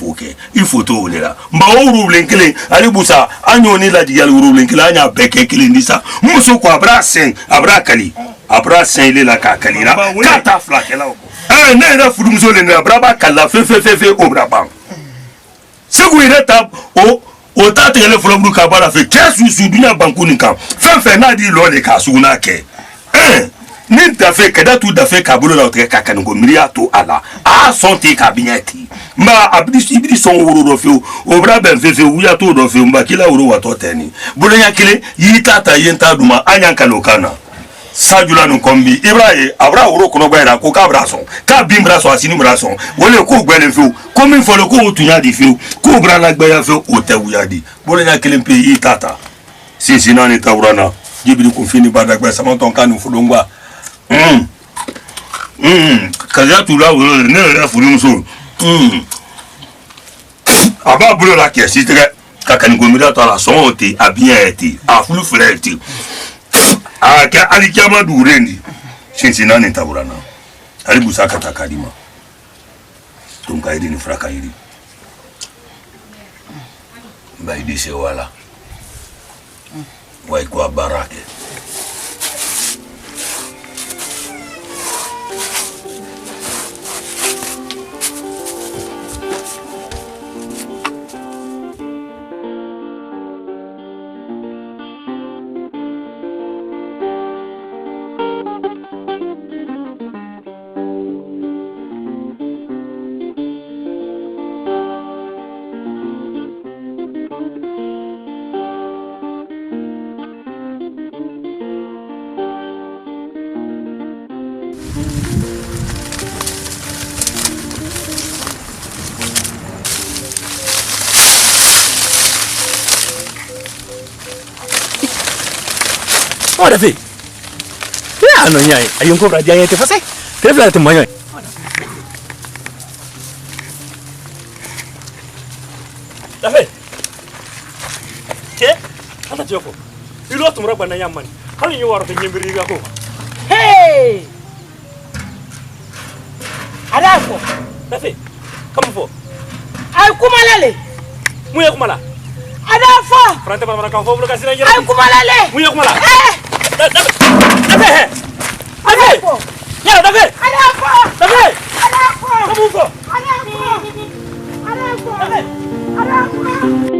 Speaker 5: ifo to wulela mba wuru wulenkele ali busa anyo ni la digal wuru wulenkele anya beke kile ndisa muso ko abra sen ile la ka kalira kata flakela ko ne na fudum so le na braba kala fe obra bam segu ire tab o ta tele flobru ka bara fe kesu su dunya banku ni kan fe na di lo le ka su na ke ni dafe kada tu dafe kabulo la otre kaka ngo miria to ala sonti kabinyeti ma ibidi son woro do fe obra ben fe uya to do fe mba kila woro wa to teni bulo nya kile yita ta yenta duma anya kalokana sajula nu kombi ibrahim abra woro kono gba ko ka bra so ka bi bra so asini bra so wole ko gbele fi ko mi folo ko tunya di fi ko bra la gba ya fi o tewuya di bole nya kelempe yi tata sisi nani tawrana jibri ko fini bada gba sama ton kanu fulongwa kaza tula ne la fulu so aba bulo la ke sitre ka kan gomira to la son oti abien eti afulu freti aka alikama durendi sisi nani tawrana ali busaka takadima tunka idi ni fraka idi ba idi se wala wai kwa barake
Speaker 3: Ora fi. Ya no nyai, ayun ko radia yete fasai. Trefla te moyo. Dafe. Ke? Ana joko. Ilo tumra bana yamani. Hani yo waro te nyembiri ga ko.
Speaker 8: Hey! Adafo.
Speaker 3: Dafe. Come fo.
Speaker 8: Ay kumalale.
Speaker 3: Muya kumala.
Speaker 8: Adafo.
Speaker 3: Frante para kan fo ka sina
Speaker 8: Ay kumalale.
Speaker 3: Muya kumala. Dafe.
Speaker 8: Adafo.
Speaker 3: Ya dafe.
Speaker 8: Adafo.
Speaker 3: Dafe.
Speaker 8: Adafo.
Speaker 3: Come fo.
Speaker 8: Adafo. Adafo. Adafo.